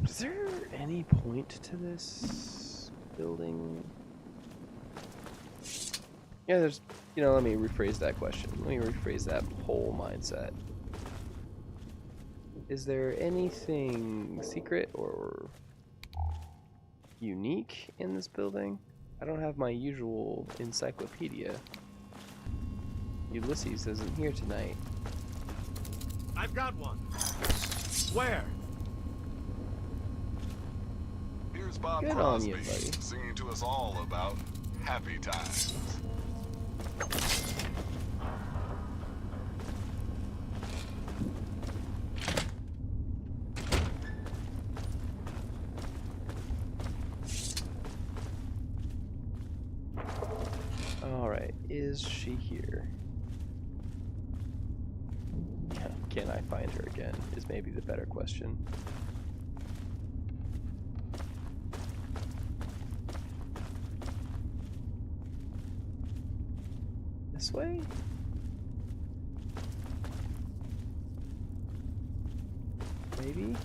Is there any point to this building? Yeah, there's, let me rephrase that question. Let me rephrase that whole mindset. Is there anything secret or unique in this building? I don't have my usual encyclopedia. Ulysses isn't here tonight. I've got one. Where? Here's Bob Good on Crosby you, buddy. singing to us all about happy times. Alright, is she here? Can I find her again? Is maybe the better question. This way? Maybe?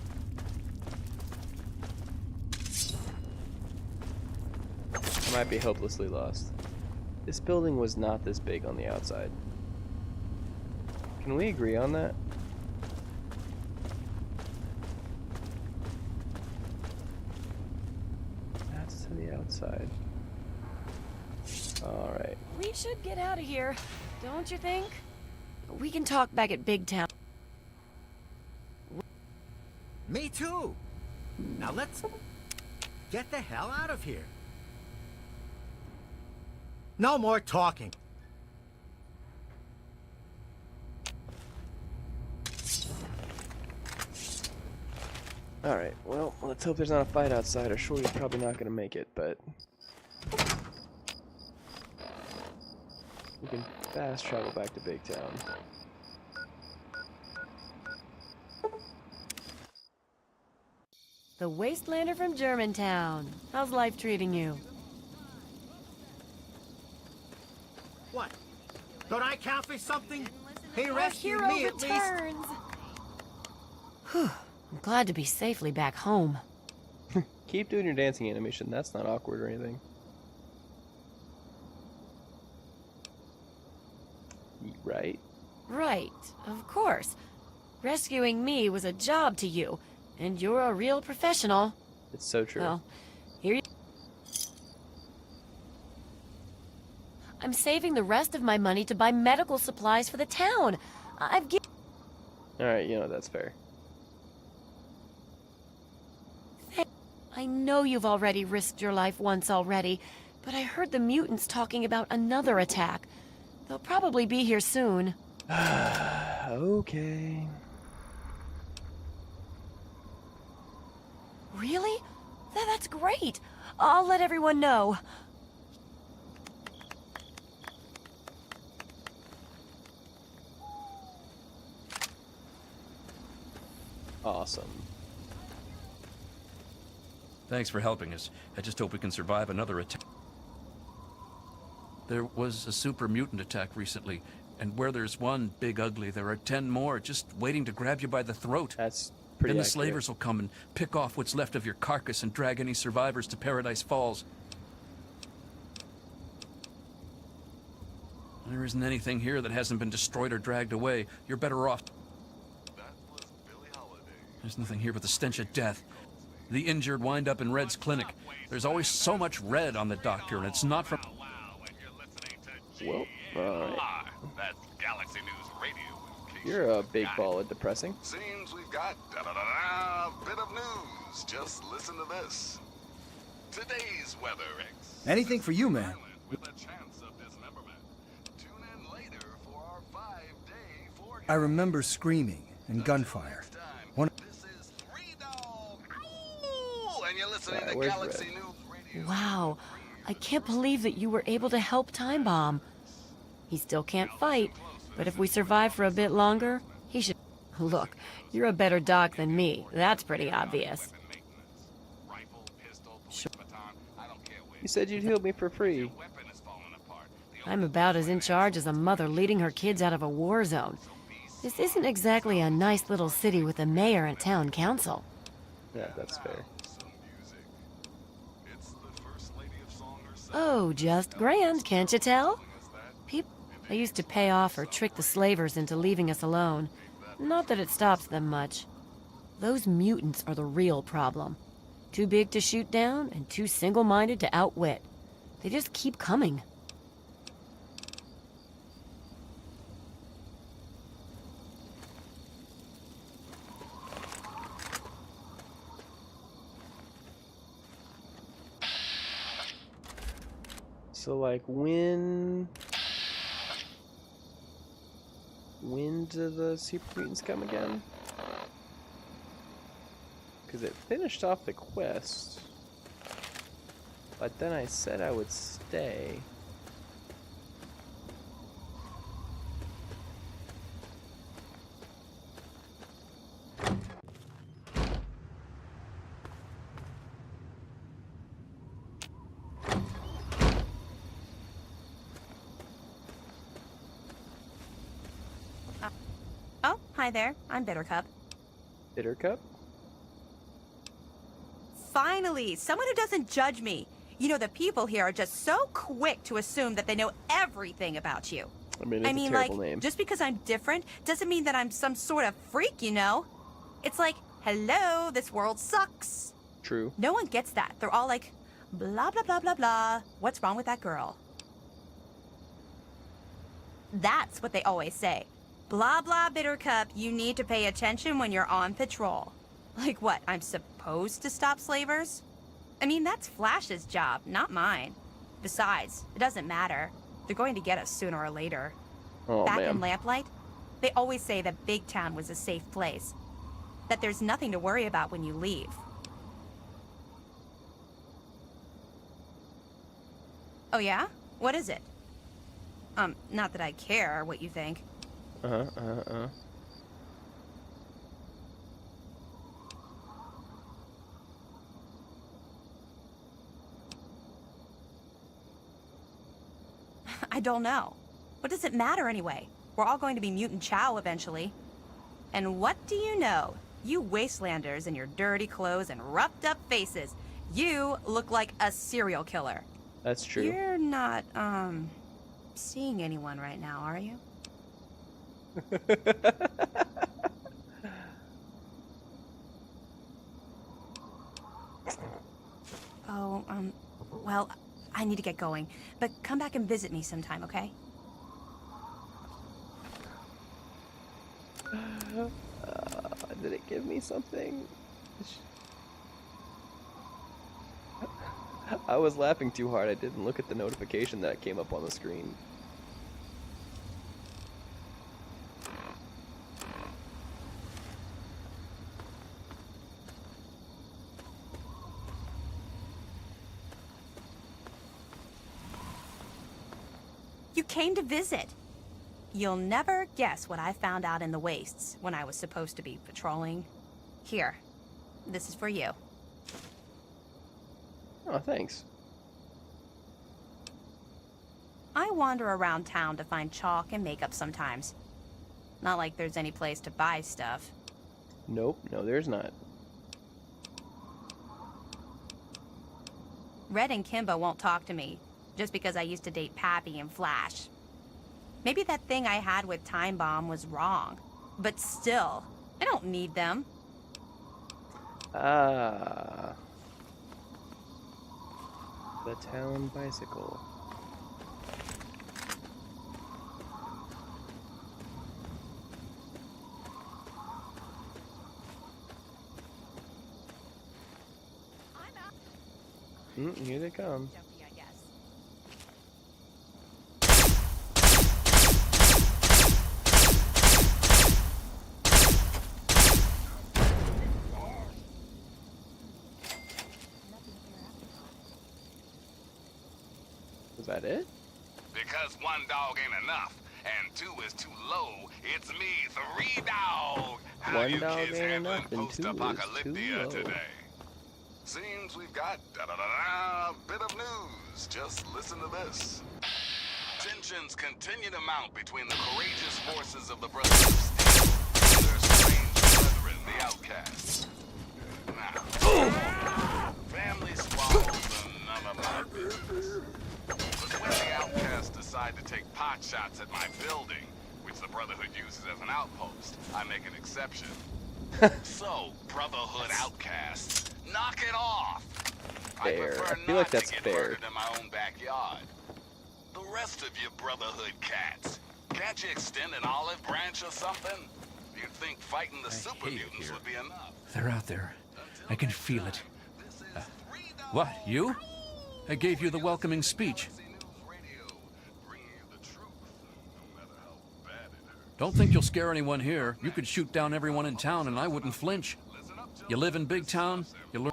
I might be hopelessly lost. This building was not this big on the outside. Can we agree on that? That's to the outside. Alright. We should get out of here, don't you think? We can talk back at Big Town. Me too. Now let's get the hell out of here. No more talking. Alright, well, let's hope there's not a fight outside, or Shorty's probably not gonna make it, but we can fast travel back to Big Town. The Wastelander from Germantown. How's life treating you? What? Don't I count for something? He Our rescued hero me at least. returns. Whew. I'm glad to be safely back home. Keep doing your dancing animation, that's not awkward or anything. Right? Right, of course. Rescuing me was a job to you, and you're a real professional. It's so true. Well, here you... I'm saving the rest of my money to buy medical supplies for the town. I've given... Alright, that's fair. I know you've already risked your life once already, but I heard the mutants talking about another attack. They'll probably be here soon. Okay. Really? That's great. I'll let everyone know. Awesome. Thanks for helping us. I just hope we can survive another attack. There was a super mutant attack recently, and where there's one big ugly, there are 10 more just waiting to grab you by the throat. That's pretty Then the accurate. slavers will come and pick off what's left of your carcass and drag any survivors to Paradise Falls. There isn't anything here that hasn't been destroyed or dragged away. You're better off. That was Billie Holiday. There's nothing here but the stench of death. The injured wind up in Red's clinic. There's always so much red on the doctor, and it's not from... Wow, and you're listening to Well, alright. That's Galaxy News Radio. in case You're you a big forgot. ball of depressing. Seems we've got a bit of news. Just listen to this. Today's weather X. Anything for you, man. With a chance of dismemberment. Tune in later for our 5-day forecast. I remember screaming and gunfire. Next time, One- this is Three Dog. Ow! And you're listening to where's Galaxy Red? News Radio. Wow, I can't believe that you were able to help Time Bomb. He still can't fight, but if we survive for a bit longer, he should... Look, you're a better doc than me. That's pretty obvious. Rifle, pistol, police baton, I don't care which. You said you'd heal me for free. Weapon is falling apart. The I'm about as in charge as a mother leading her kids out of a war zone. This isn't exactly a nice little city with a mayor and town council. Yeah, that's fair. some music. It's the First Lady of Song herself. Oh, just grand, can't you tell? Is that People used to pay off or trick the slavers into leaving us alone. Not that it stops them much. Those mutants are the real problem. Too big to shoot down and too single-minded to outwit. They just keep coming. So like when do the super mutants come again? Because it finished off the quest, but then I said I would stay. Oh, hi there. I'm Bittercup. Bittercup? Finally, someone who doesn't judge me. You know, the people here are just so quick to assume that they know everything about you. I mean, it's a terrible name. Just because I'm different doesn't mean that I'm some sort of freak, you know? It's like, hello, this world sucks. True. No one gets that. They're all like, blah, blah, blah, blah, blah. What's wrong with that girl? That's what they always say. Blah, blah, Bittercup, you need to pay attention when you're on patrol. Like what, I'm supposed to stop slavers? I mean, that's Flash's job, not mine. Besides, it doesn't matter. They're going to get us sooner or later. Oh Back man. in Lamplight, they always say that Big Town was a safe place. That there's nothing to worry about when you leave. Oh yeah? What is it? Not that I care what you think. I don't know. What does it matter anyway? We're all going to be mutant chow eventually. And what do you know? You Wastelanders in your dirty clothes and roughed up faces. You look like a serial killer. That's true. You're not, seeing anyone right now, are you? Oh, well, I need to get going. But come back and visit me sometime, okay? Did it give me something? I was laughing too hard. I didn't look at the notification that came up on the screen. You came to visit. You'll never guess what I found out in the wastes when I was supposed to be patrolling. Here. This is for you. Oh, thanks. I wander around town to find chalk and makeup sometimes. Not like there's any place to buy stuff. Nope, no there's not. Red and Kimba won't talk to me, just because I used to date Pappy and Flash. Maybe that thing I had with Time Bomb was wrong. But still, I don't need them. Ah. The town bicycle. Here they come. Jumpy, I guess. Was that it? Because one dog ain't enough, and two is too low, it's me, 3 dog. How One you dog kids ain't handling enough, and two is too post-apocalyptia low. today? Seems we've got a bit of news. Just listen to this. Tensions continue to mount between the courageous forces of the Brothers of Steel and their strange brethren, the Outcasts. Now, family squabbles and none of my business. But when the Outcasts decide to take pot shots at my building, which the Brotherhood uses as an outpost, I make an exception. So, Brotherhood Outcasts, knock it off! Fair. I prefer I feel like not that's to get fair. murdered in my own backyard. The rest of you Brotherhood cats, can't you extend an olive branch or something? You'd think fighting the super hate it mutants here. would be enough. They're out there. Until I can next feel it. time, this is 3 Dog What, you? I gave you the welcoming News speech. Radio, bringing you the truth, no matter how bad it hurts. Don't think you'll scare anyone here. You could shoot down everyone in town and I wouldn't flinch. Listen up, You live in big town, you learn.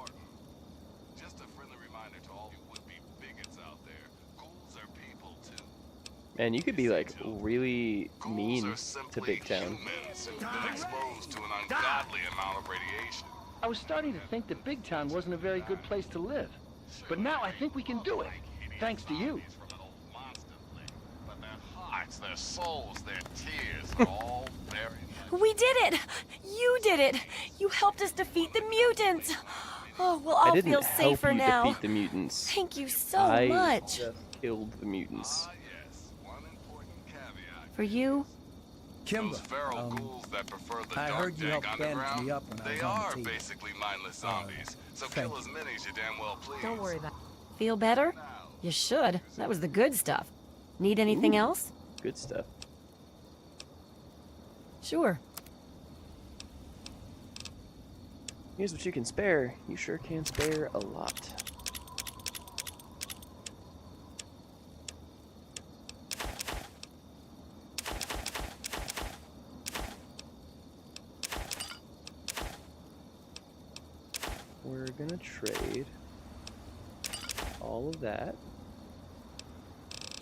Just a friendly reminder to all you would-be bigots out there. Ghouls are people too. Man, you could be like really Ghouls mean are to simply Big Town. humans who've been exposed to an ungodly amount of radiation. I was starting to think that Big Town wasn't a very good place to live. But now I think we can do it. Thanks to you. From an old monster flick. But their hearts, their souls, their tears are all very much. We did it! You did it! You helped us defeat the mutants! Oh, we'll I all didn't feel help safer you now. defeat the mutants. Thank you so I much. just killed the mutants. Ah, yes. One important caveat. For you, Those Kimba, feral ghouls that prefer the I dark heard you dank helped bandage underground, me up when I they was on the are team. basically mindless zombies. So thank kill as many as you damn well please. don't worry about it. Feel better? You should. That was the good stuff. Need anything else? Good stuff. Sure. Here's what you can spare. You sure can spare a lot. We're gonna trade all of that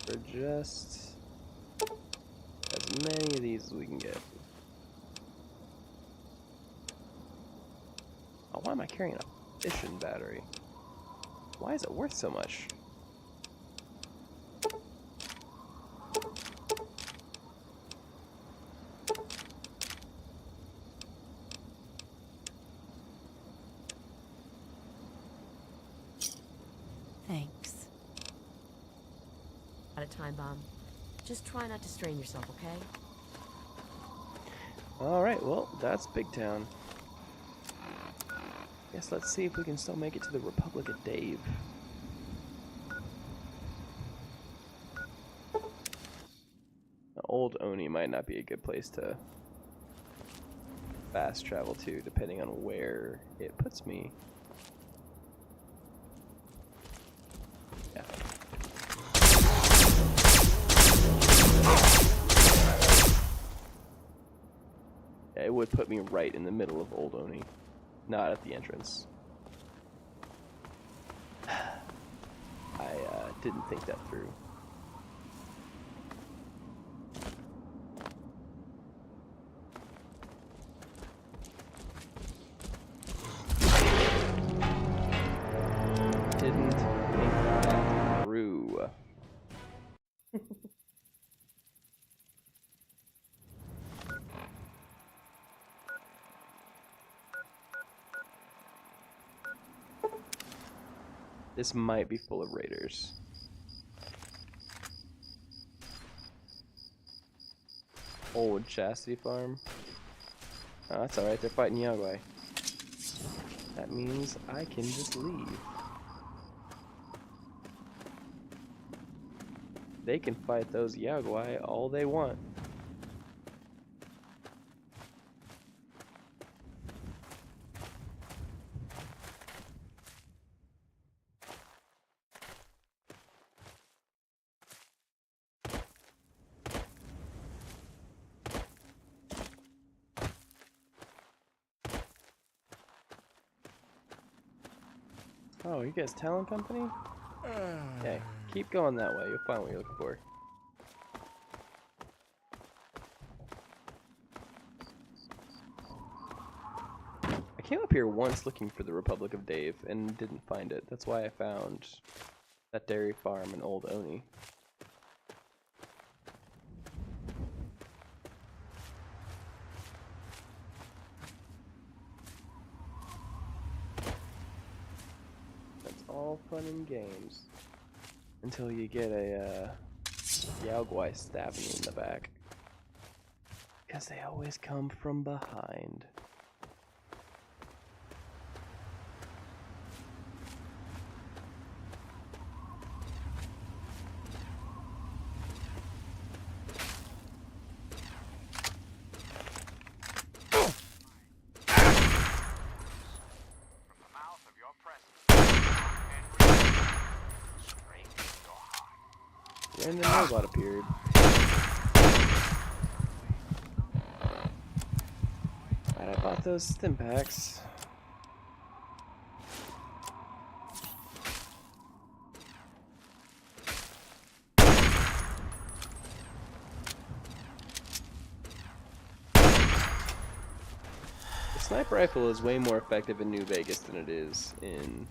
for just as many of these as we can get. Oh, why am I carrying a fission battery? Why is it worth so much? Thanks. Out of time, Bomb. Just try not to strain yourself, okay? Alright, well, that's Big Town. Guess let's see if we can still make it to the Republic of Dave. Now, Old Oni might not be a good place to fast travel to, depending on where it puts me. Yeah. Yeah, it would put me right in the middle of Old Oni. Not at the entrance. I didn't think that through. This might be full of raiders. Old Chastity Farm. Oh, that's alright, they're fighting Yagwai. That means I can just leave. They can fight those Yagwai all they want. Oh, you guys talent company? Okay, keep going that way. You'll find what you're looking for. I came up here once looking for the Republic of Dave and didn't find it. That's why I found that dairy farm in Old Oni. All fun and games until you get a Yaogwai stabbing you in the back, because they always come from behind. And then robot appeared. Alright, I bought those stim packs. The sniper rifle is way more effective in New Vegas than it is in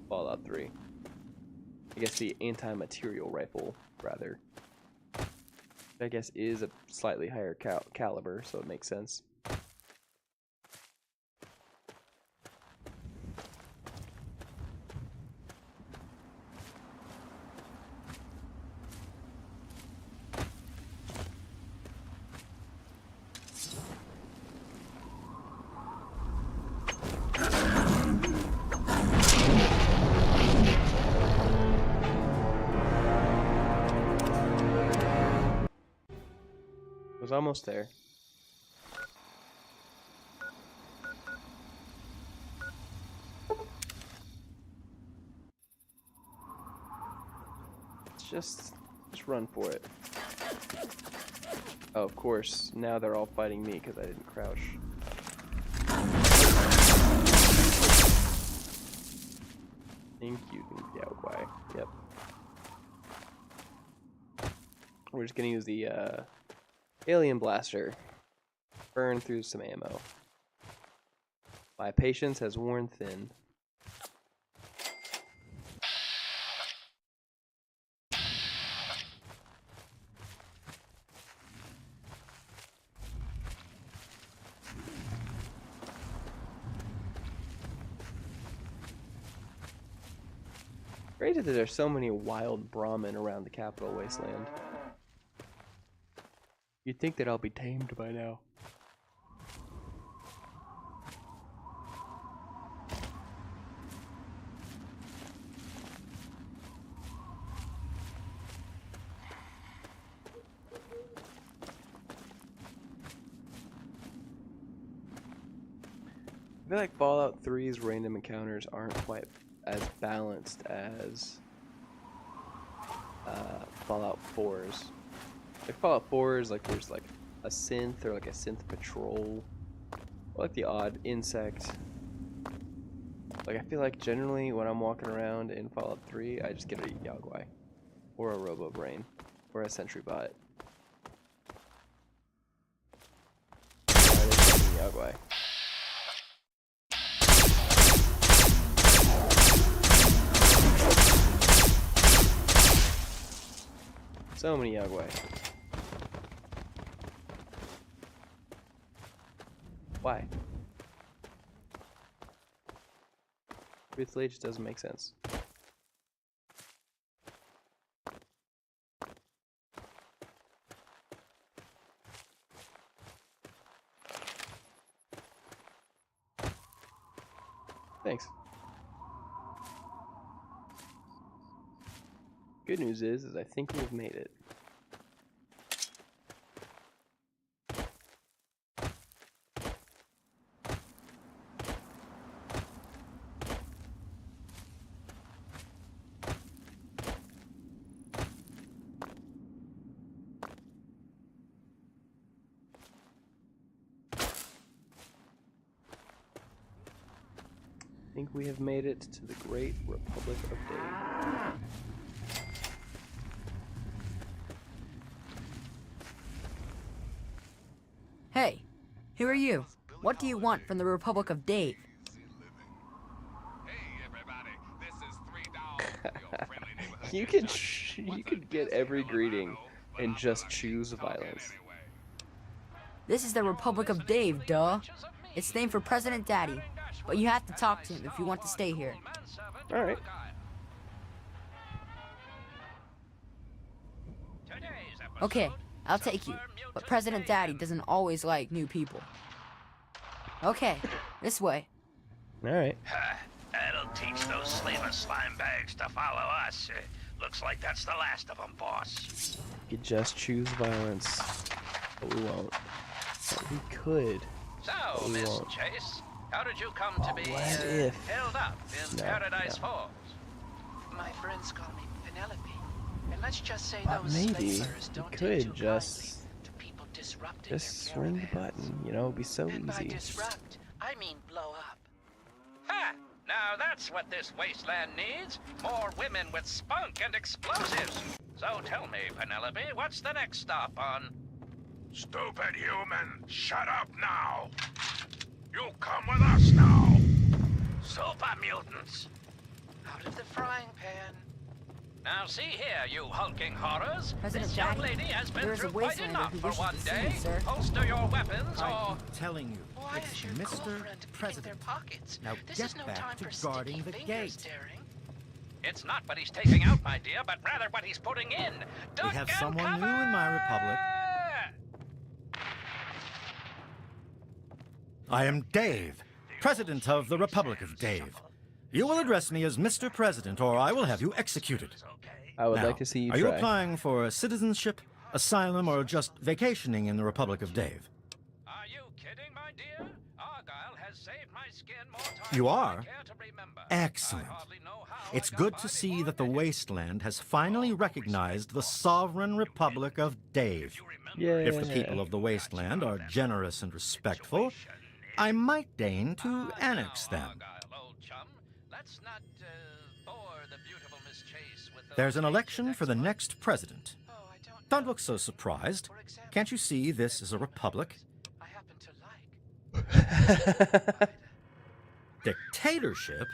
Fallout 3. I guess the anti-material rifle, rather. I guess is a slightly higher caliber, so it makes sense. Was almost there. Just run for it. Oh, of course, now they're all fighting me because I didn't crouch. Thank you, Yaogwai. Yep. We're just gonna use the Alien Blaster. Burn through some ammo. My patience has worn thin. Great that there's so many wild Brahmin around the capital Wasteland. You'd think that I'll be tamed by now. I feel like Fallout 3's random encounters aren't quite as balanced as Fallout 4's. Like Fallout 4 is like there's like a synth or like a synth patrol, or like the odd insect. Like I feel like generally when I'm walking around in Fallout 3, I just get a Yaogwai, or a Robo Brain, or a Sentry Bot. Yaogwai. So many Yaogwai. Why? Truthfully, it just doesn't make sense. Thanks. Good news is I think we've made it. I think we have made it to the Great Republic of Dave. Hey, who are you? What do you want from the Republic of Dave? Hey everybody, this is Three Dogs, your friendly neighborhood You could get every greeting and just choose violence. This is the Republic of Dave, duh. It's named for President Daddy, but you have to talk to him if you want to stay here. All right. Okay, I'll take you, but President Daddy doesn't always like new people. Okay, this way. All right. That'll teach those slaver slime bags to follow us. Looks like that's the last of them, boss. You could just choose violence, but we won't. But we could. So, We Miss won't. Chase, how did you come to be What if? held up in No, Paradise no. Falls? My friends call me Penelope. And let's just say But those maybe slavers we don't take could too just kindly to people disrupting just their swing the caravans. button. You know, it'd be so And by easy. disrupt, I mean blow up. Ha! Now that's what this wasteland needs. More women with spunk and explosives. So tell me, Penelope, what's the next stop on... Stupid human, shut up now. You come with us now. Super mutants. Out of the frying pan. Now see here, you hulking horrors. President This young Daddy, lady has been there is a through quite Wastelander enough who for wishes one to see day. you, sir. Holster your weapons, I or... keep telling you, Why it's is your Mr. girlfriend picking their President. pockets? Now This get is no back time to for guarding sticky the finger gate. staring. It's not what he's taking out, my dear, but rather what he's putting in. We have Duck and someone new in my republic. cover! I am Dave, President of the Republic of Dave. You will address me as Mr. President, or I will have you executed. I would Now, like to see you are try. you applying for citizenship, asylum, or just vacationing in the Republic of Dave? Are you kidding, my dear? Argyle has saved my skin more times You than I are? care to remember. Excellent. I hardly know how It's I got good by to see before that the then. Wasteland has finally recognized the sovereign Republic of Dave. Yeah. If the people of the Wasteland are generous and respectful, I might deign to annex them. Argyle, old chum, let's not bore the beautiful Miss Chase with those There's an basic election for the exploits. next president. Oh, I Don't know. look so surprised. For example, Can't you see this is a republic? I happen to like. Dictatorship?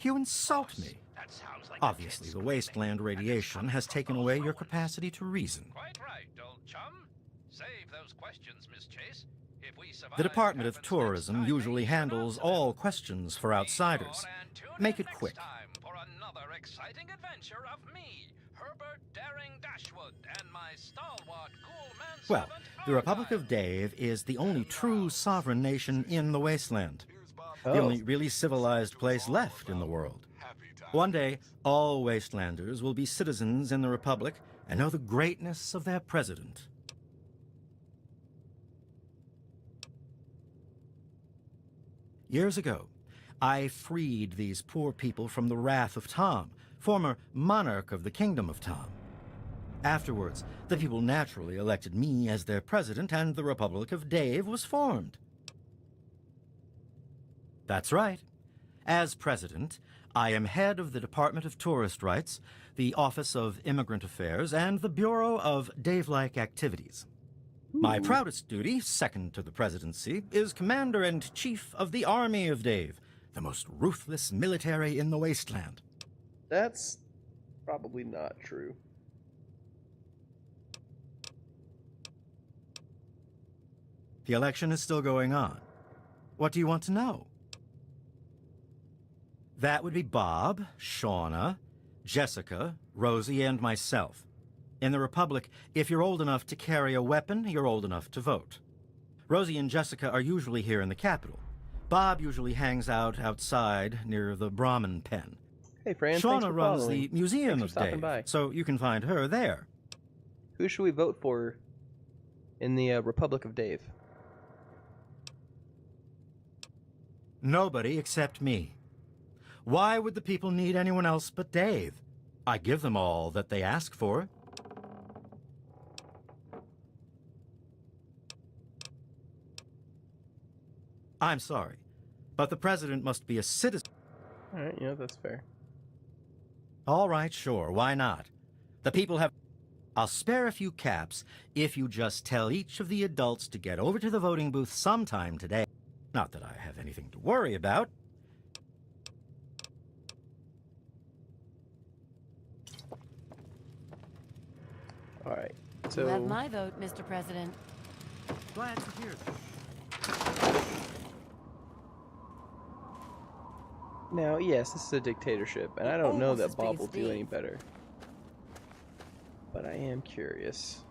You insult me. That sounds like Obviously, the wasteland radiation has taken away your capacity to reason. Quite right, old chum. Save those questions, Miss Chase. If we survive The Department of Cabin's Tourism next usually time, handles answer them. all questions for outsiders. And tune Make in it quick. next time for another exciting adventure of me, Herbert Daring Dashwood, and my stalwart cool Well, manservant, the Republic Argyle. of Dave is the only true sovereign nation in the wasteland. The Oh. only really civilized place left in the world. One day, all wastelanders will be citizens in the Republic and know the greatness of their president. Years ago, I freed these poor people from the wrath of Tom, former monarch of the Kingdom of Tom. Afterwards, the people naturally elected me as their president, and the Republic of Dave was formed. That's right. As president, I am head of the Department of Tourist Rights, the Office of Immigrant Affairs, and the Bureau of Dave-like Activities. My proudest duty, second to the presidency, is Commander-in-Chief of the Army of Dave, the most ruthless military in the wasteland. That's probably not true. The election is still going on. What do you want to know? That would be Bob, Shauna, Jessica, Rosie, and myself. In the Republic, if you're old enough to carry a weapon, you're old enough to vote. Rosie and Jessica are usually here in the capital. Bob usually hangs out outside near the Brahmin pen. Hey, Fran, thanks Shauna for runs following. the Museum Thanks for of stopping Dave, by. so you can find her there. Who should we vote for in the Republic of Dave? Nobody except me. Why would the people need anyone else but Dave? I give them all that they ask for. I'm sorry, but the president must be a citizen. All right, yeah, that's fair. All right, sure, why not? The people have... I'll spare a few caps if you just tell each of the adults to get over to the voting booth sometime today. Not that I have anything to worry about. All right, You have so my vote, Mr. President. Glad to hear that. now, yes, this is a dictatorship, and I don't know Almost that as big Bob as will do Steve. any better. But I am curious.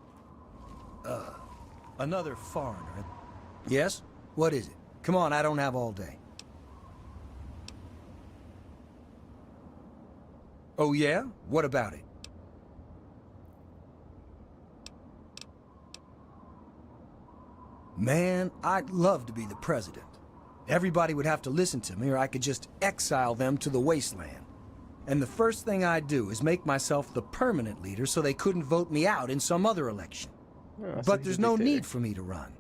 Another foreigner. Yes? What is it? Come on, I don't have all day. Oh, yeah? What about it? Man, I'd love to be the president. Everybody would have to listen to me, or I could just exile them to the Wasteland. And the first thing I'd do is make myself the permanent leader so they couldn't vote me out in some other election. Oh, so But he's there's a no dictator. need for me to run.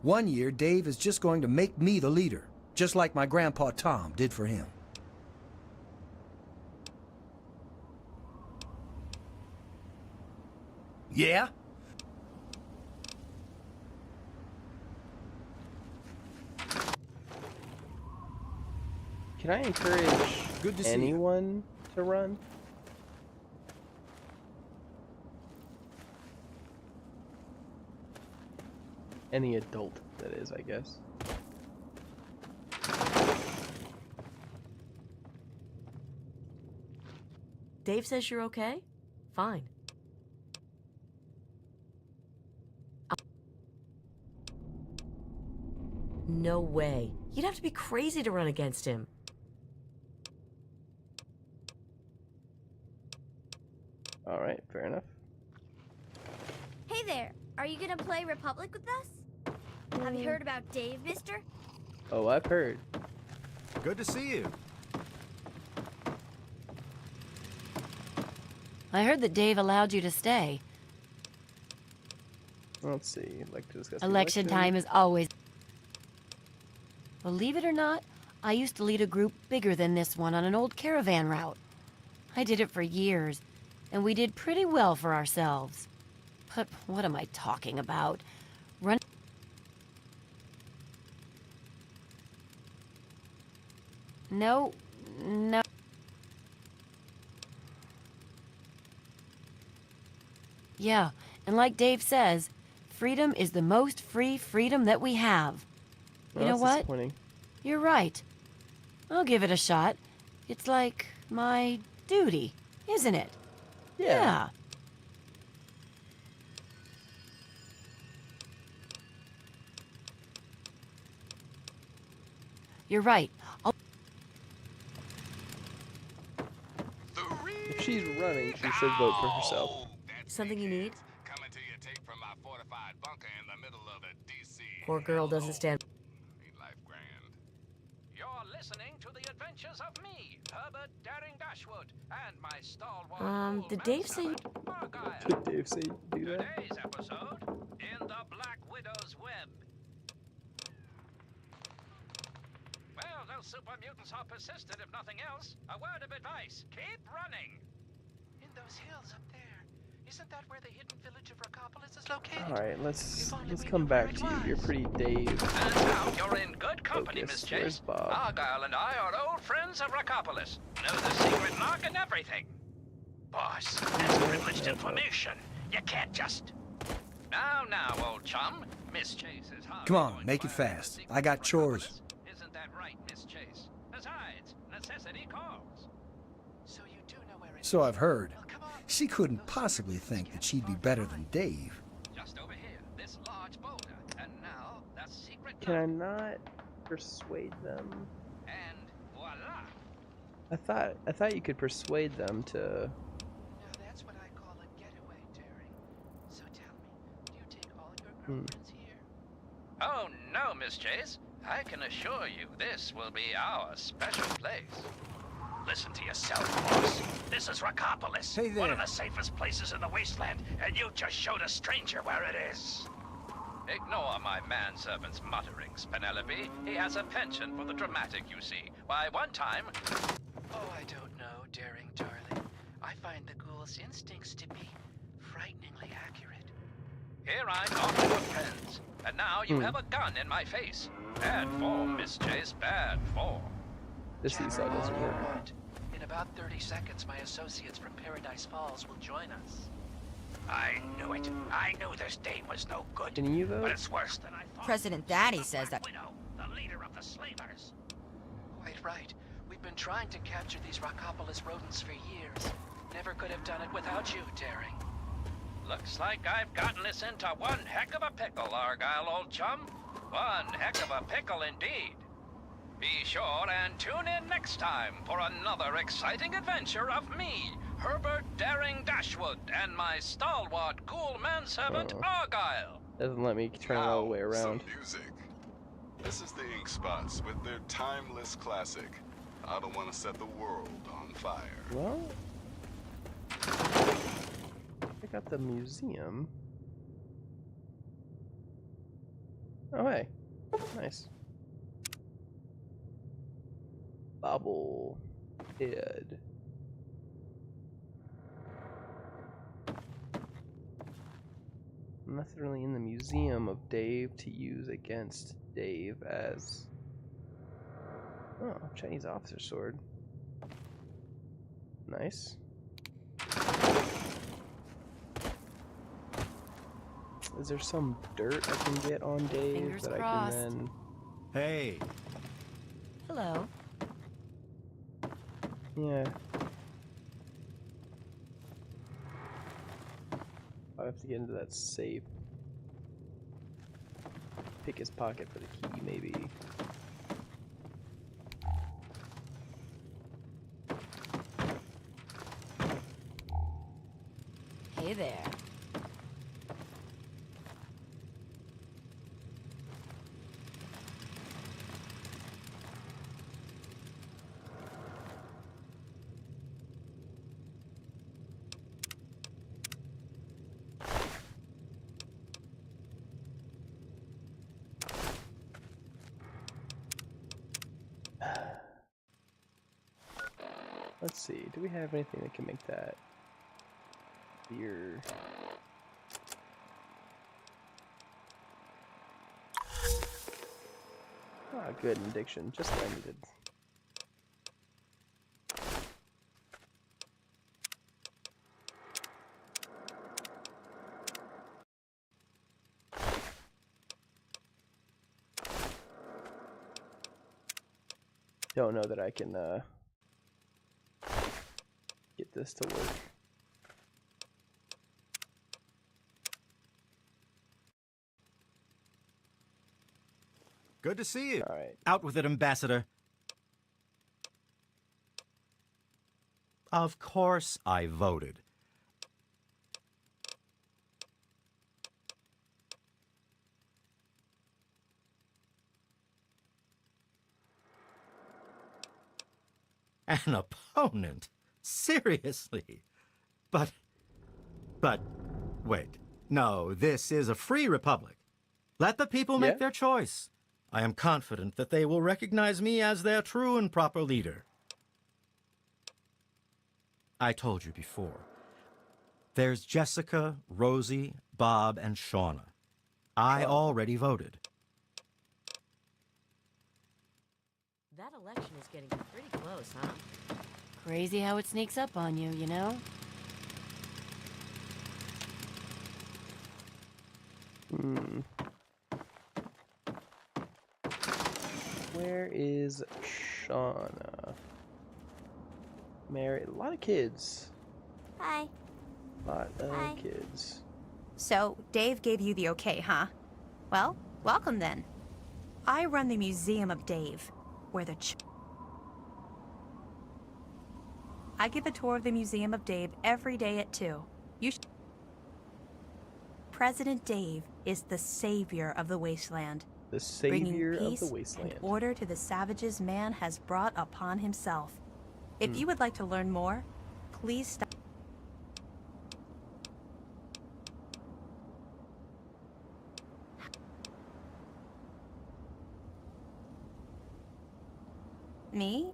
One year, Dave is just going to make me the leader, just like my grandpa Tom did for him. Yeah? Can I encourage Good to see you. anyone to run? Any adult, that is, I guess. Dave says you're okay? Fine. No way. You'd have to be crazy to run against him. Alright, fair enough. Hey there, are you gonna play Republic with us? Have you heard about Dave, mister? Oh, I've heard. Good to see you. I heard that Dave allowed you to stay. Let's see. I'd like to discuss the Election time is always... Believe it or not, I used to lead a group bigger than this one on an old caravan route. I did it for years, and we did pretty well for ourselves. But what am I talking about? Run... No, no. Yeah, and like Dave says, freedom is the most free freedom that we have. You know that's what? disappointing. You're right. I'll give it a shot. It's like my duty, isn't it? Yeah. You're right. If she's running, she should vote for herself. Something you need? Coming to you tape from my fortified bunker in the middle of the DC. Poor girl doesn't stand... Ain't life grand. You're listening to the adventures of me, Herbert Daring Dashwood, and my stalwart. did Dave say... Did Dave say do that? Today's episode, In the Black Widow's Web. Well, those super mutants are persistent, if nothing else. A word of advice: keep running. In those hills up there. Isn't that where the hidden village of Rockopolis is located? All right, let's come back to you. You're pretty Dave. And now you're in good company, Miss Focus. Where's Chase. Bob? Argyle and I are old friends of Rockopolis. Know the secret lock and everything. Boss, that's privileged information. You can't just... Now, old chum. Miss Chase is hard. Come on, make it fast. I got chores. Isn't that right, Miss Chase? Besides, necessity calls. So I've heard. She couldn't possibly think that she'd be better than Dave. Just over here, this large boulder, and now that secret. Can I not persuade them? And voila! I thought you could persuade them to. Now that's what I call a getaway, Daring. So tell me, do you take all your girlfriends here? Oh no, Miss Chase. I can assure you this will be our special place. Listen to yourself, boss. This is Rockopolis, Hey there. one of the safest places in the Wasteland, and you just showed a stranger where it is. Ignore my manservant's mutterings, Penelope. He has a penchant for the dramatic, you see. Why, one time... Oh, I don't know, Daring darling. I find the ghoul's instincts to be frighteningly accurate. Here I offer your friends, and now you have a gun in my face. Bad form, Miss Chase, bad form. This seesaw doesn't work. Right. In about 30 seconds, my associates from Paradise Falls will join us. I knew it. I knew this date was no good. Can you vote? But it's worse than I thought. President Daddy says that. Widow, the leader of the slavers. Quite right. We've been trying to capture these Rockopolis rodents for years. Never could have done it without you, Daring. Looks like I've gotten this into one heck of a pickle, Argyle, old chum. One heck of a pickle indeed. Be sure and tune in next time for another exciting adventure of me, Herbert Daring Dashwood, and my stalwart ghoul manservant, Argyle. Doesn't let me turn it all the way around. Some music. This is the Ink Spots with their timeless classic, I Don't Want to Set the World on Fire. Well, check out the museum. Oh, hey. Nice. Bobble head. Nothing really in the museum of Dave to use against Dave as... Oh, Chinese officer sword. Nice. Is there some dirt I can get on Dave Fingers that crossed. I can then... Hey, Hello. Yeah. I have to get into that safe. Pick his pocket for the key, maybe. Hey there. Let's see, do we have anything that can make that beer? Ah, good, an addiction, just what I needed. Don't know that I can get this to work. good to see you. All right. Out with it, Ambassador. Of course I voted. An opponent? Seriously? But, wait. No, this is a free republic. Let the people make their choice. I am confident that they will recognize me as their true and proper leader. I told you before. There's Jessica, Rosie, Bob, and Shauna. I already voted. That election is getting pretty close, huh? Crazy how it sneaks up on you, you know? Where is Shauna? Married, a lot of kids. Hi. Lot of Hi. kids. So, Dave gave you the okay, huh? Well, welcome then. I run the Museum of Dave, where the I give a tour of the Museum of Dave every day at 2. President Dave is the savior of the Wasteland. The bringing savior of peace the Wasteland. and order to the savages man has brought upon himself. If you would like to learn more, please stop. Me?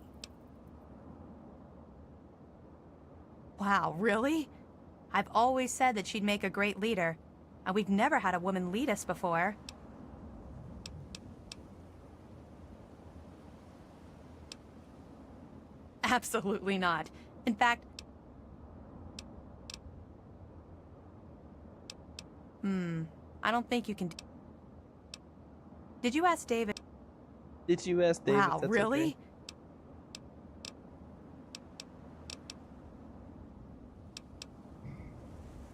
Wow, really? I've always said that she'd make a great leader, and we've never had a woman lead us before. Absolutely not. In fact, I don't think you can. Did you ask David? Did you ask David? Wow, really? Okay?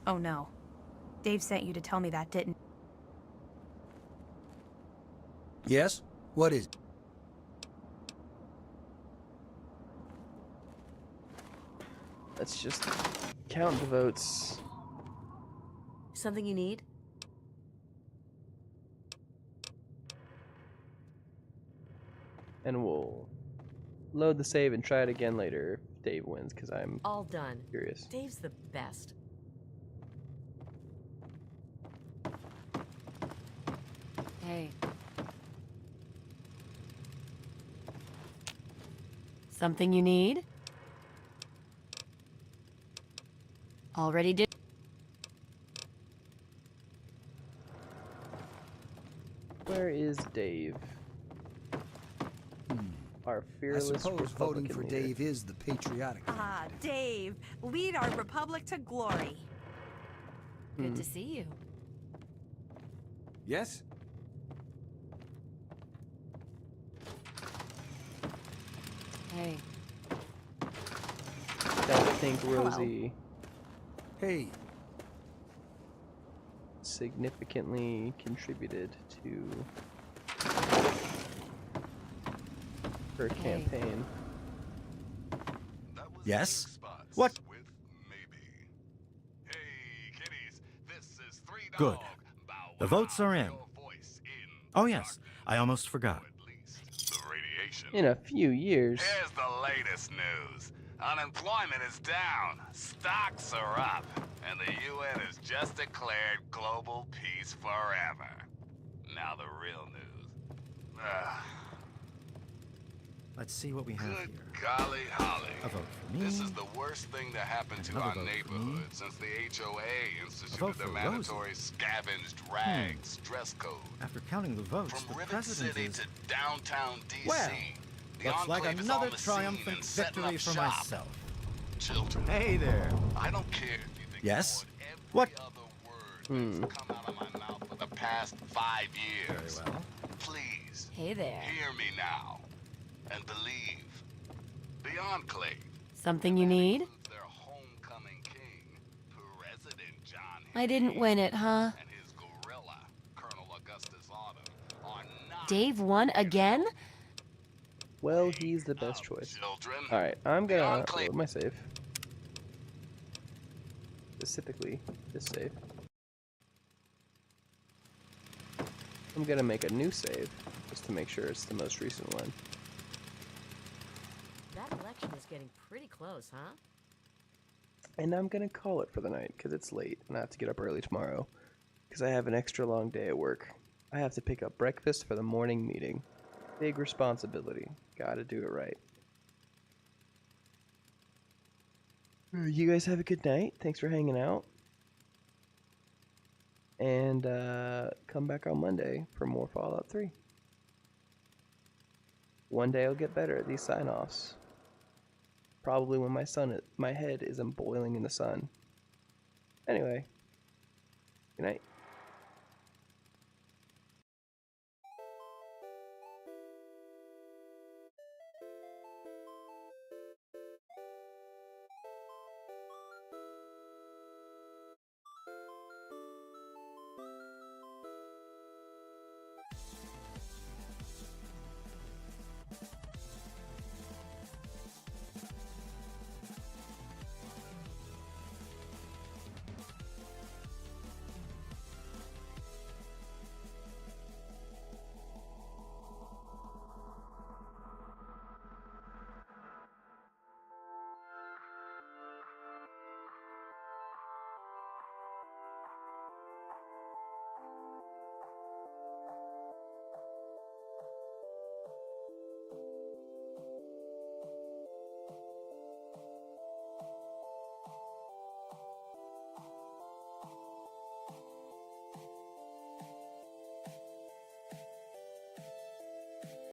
Oh no. Dave sent you to tell me that, didn't? Yes? What is it? Let's just count the votes. Something you need? And we'll load the save and try it again later if Dave wins, because I'm All done. curious. Dave's the best. Hey. Something you need? Already did. Where is Dave? Our I fearless suppose voting Republican for leader. Dave is the patriotic thing. Ah, Dave, lead our republic to glory. Good to see you. Yes? Hey. I think Rosie Hey, significantly contributed to her campaign. Yes? What? With maybe. Hey, kiddies, this is Three Good. Dog. Bow The wow, votes are in. your voice in Oh, yes. I almost forgot. at least the radiation. In a few years. Here's the latest news. Unemployment is down, stocks are up, and the UN has just declared global peace forever. Now the real news. Let's see what we have Good here. golly holly. A vote for me. This is the worst thing to happen to Another our vote for me. neighborhood since the HOA vote instituted for the Rosie. mandatory scavenged rags dress code. After counting the votes, From the Rivet president City is... to downtown DC. Well, the looks like Enclave is another on the scene triumphant and setting victory up for shop. myself. Children, Hey there. I don't care if you think Yes? every What? other word that's come out of my mouth for the past 5 years. Very well. Please, Hey there. hear me now and believe. The Enclave. Something you need? Their homecoming king, President John I didn't win it, huh? and his gorilla, Colonel Augustus Autumn, are not Dave won again? Well, he's the best choice. children. Alright, I'm gonna Enclave. load my save. Specifically, this save. I'm gonna make a new save, just to make sure it's the most recent one. That election is getting pretty close, huh? And I'm gonna call it for the night, because it's late, and I have to get up early tomorrow. Because I have an extra long day at work. I have to pick up breakfast for the morning meeting. Big responsibility. Gotta do it right. You guys have a good night. Thanks for hanging out. And come back on Monday for more Fallout 3. One day I'll get better at these sign-offs. Probably when my head isn't boiling in the sun. Anyway, good night.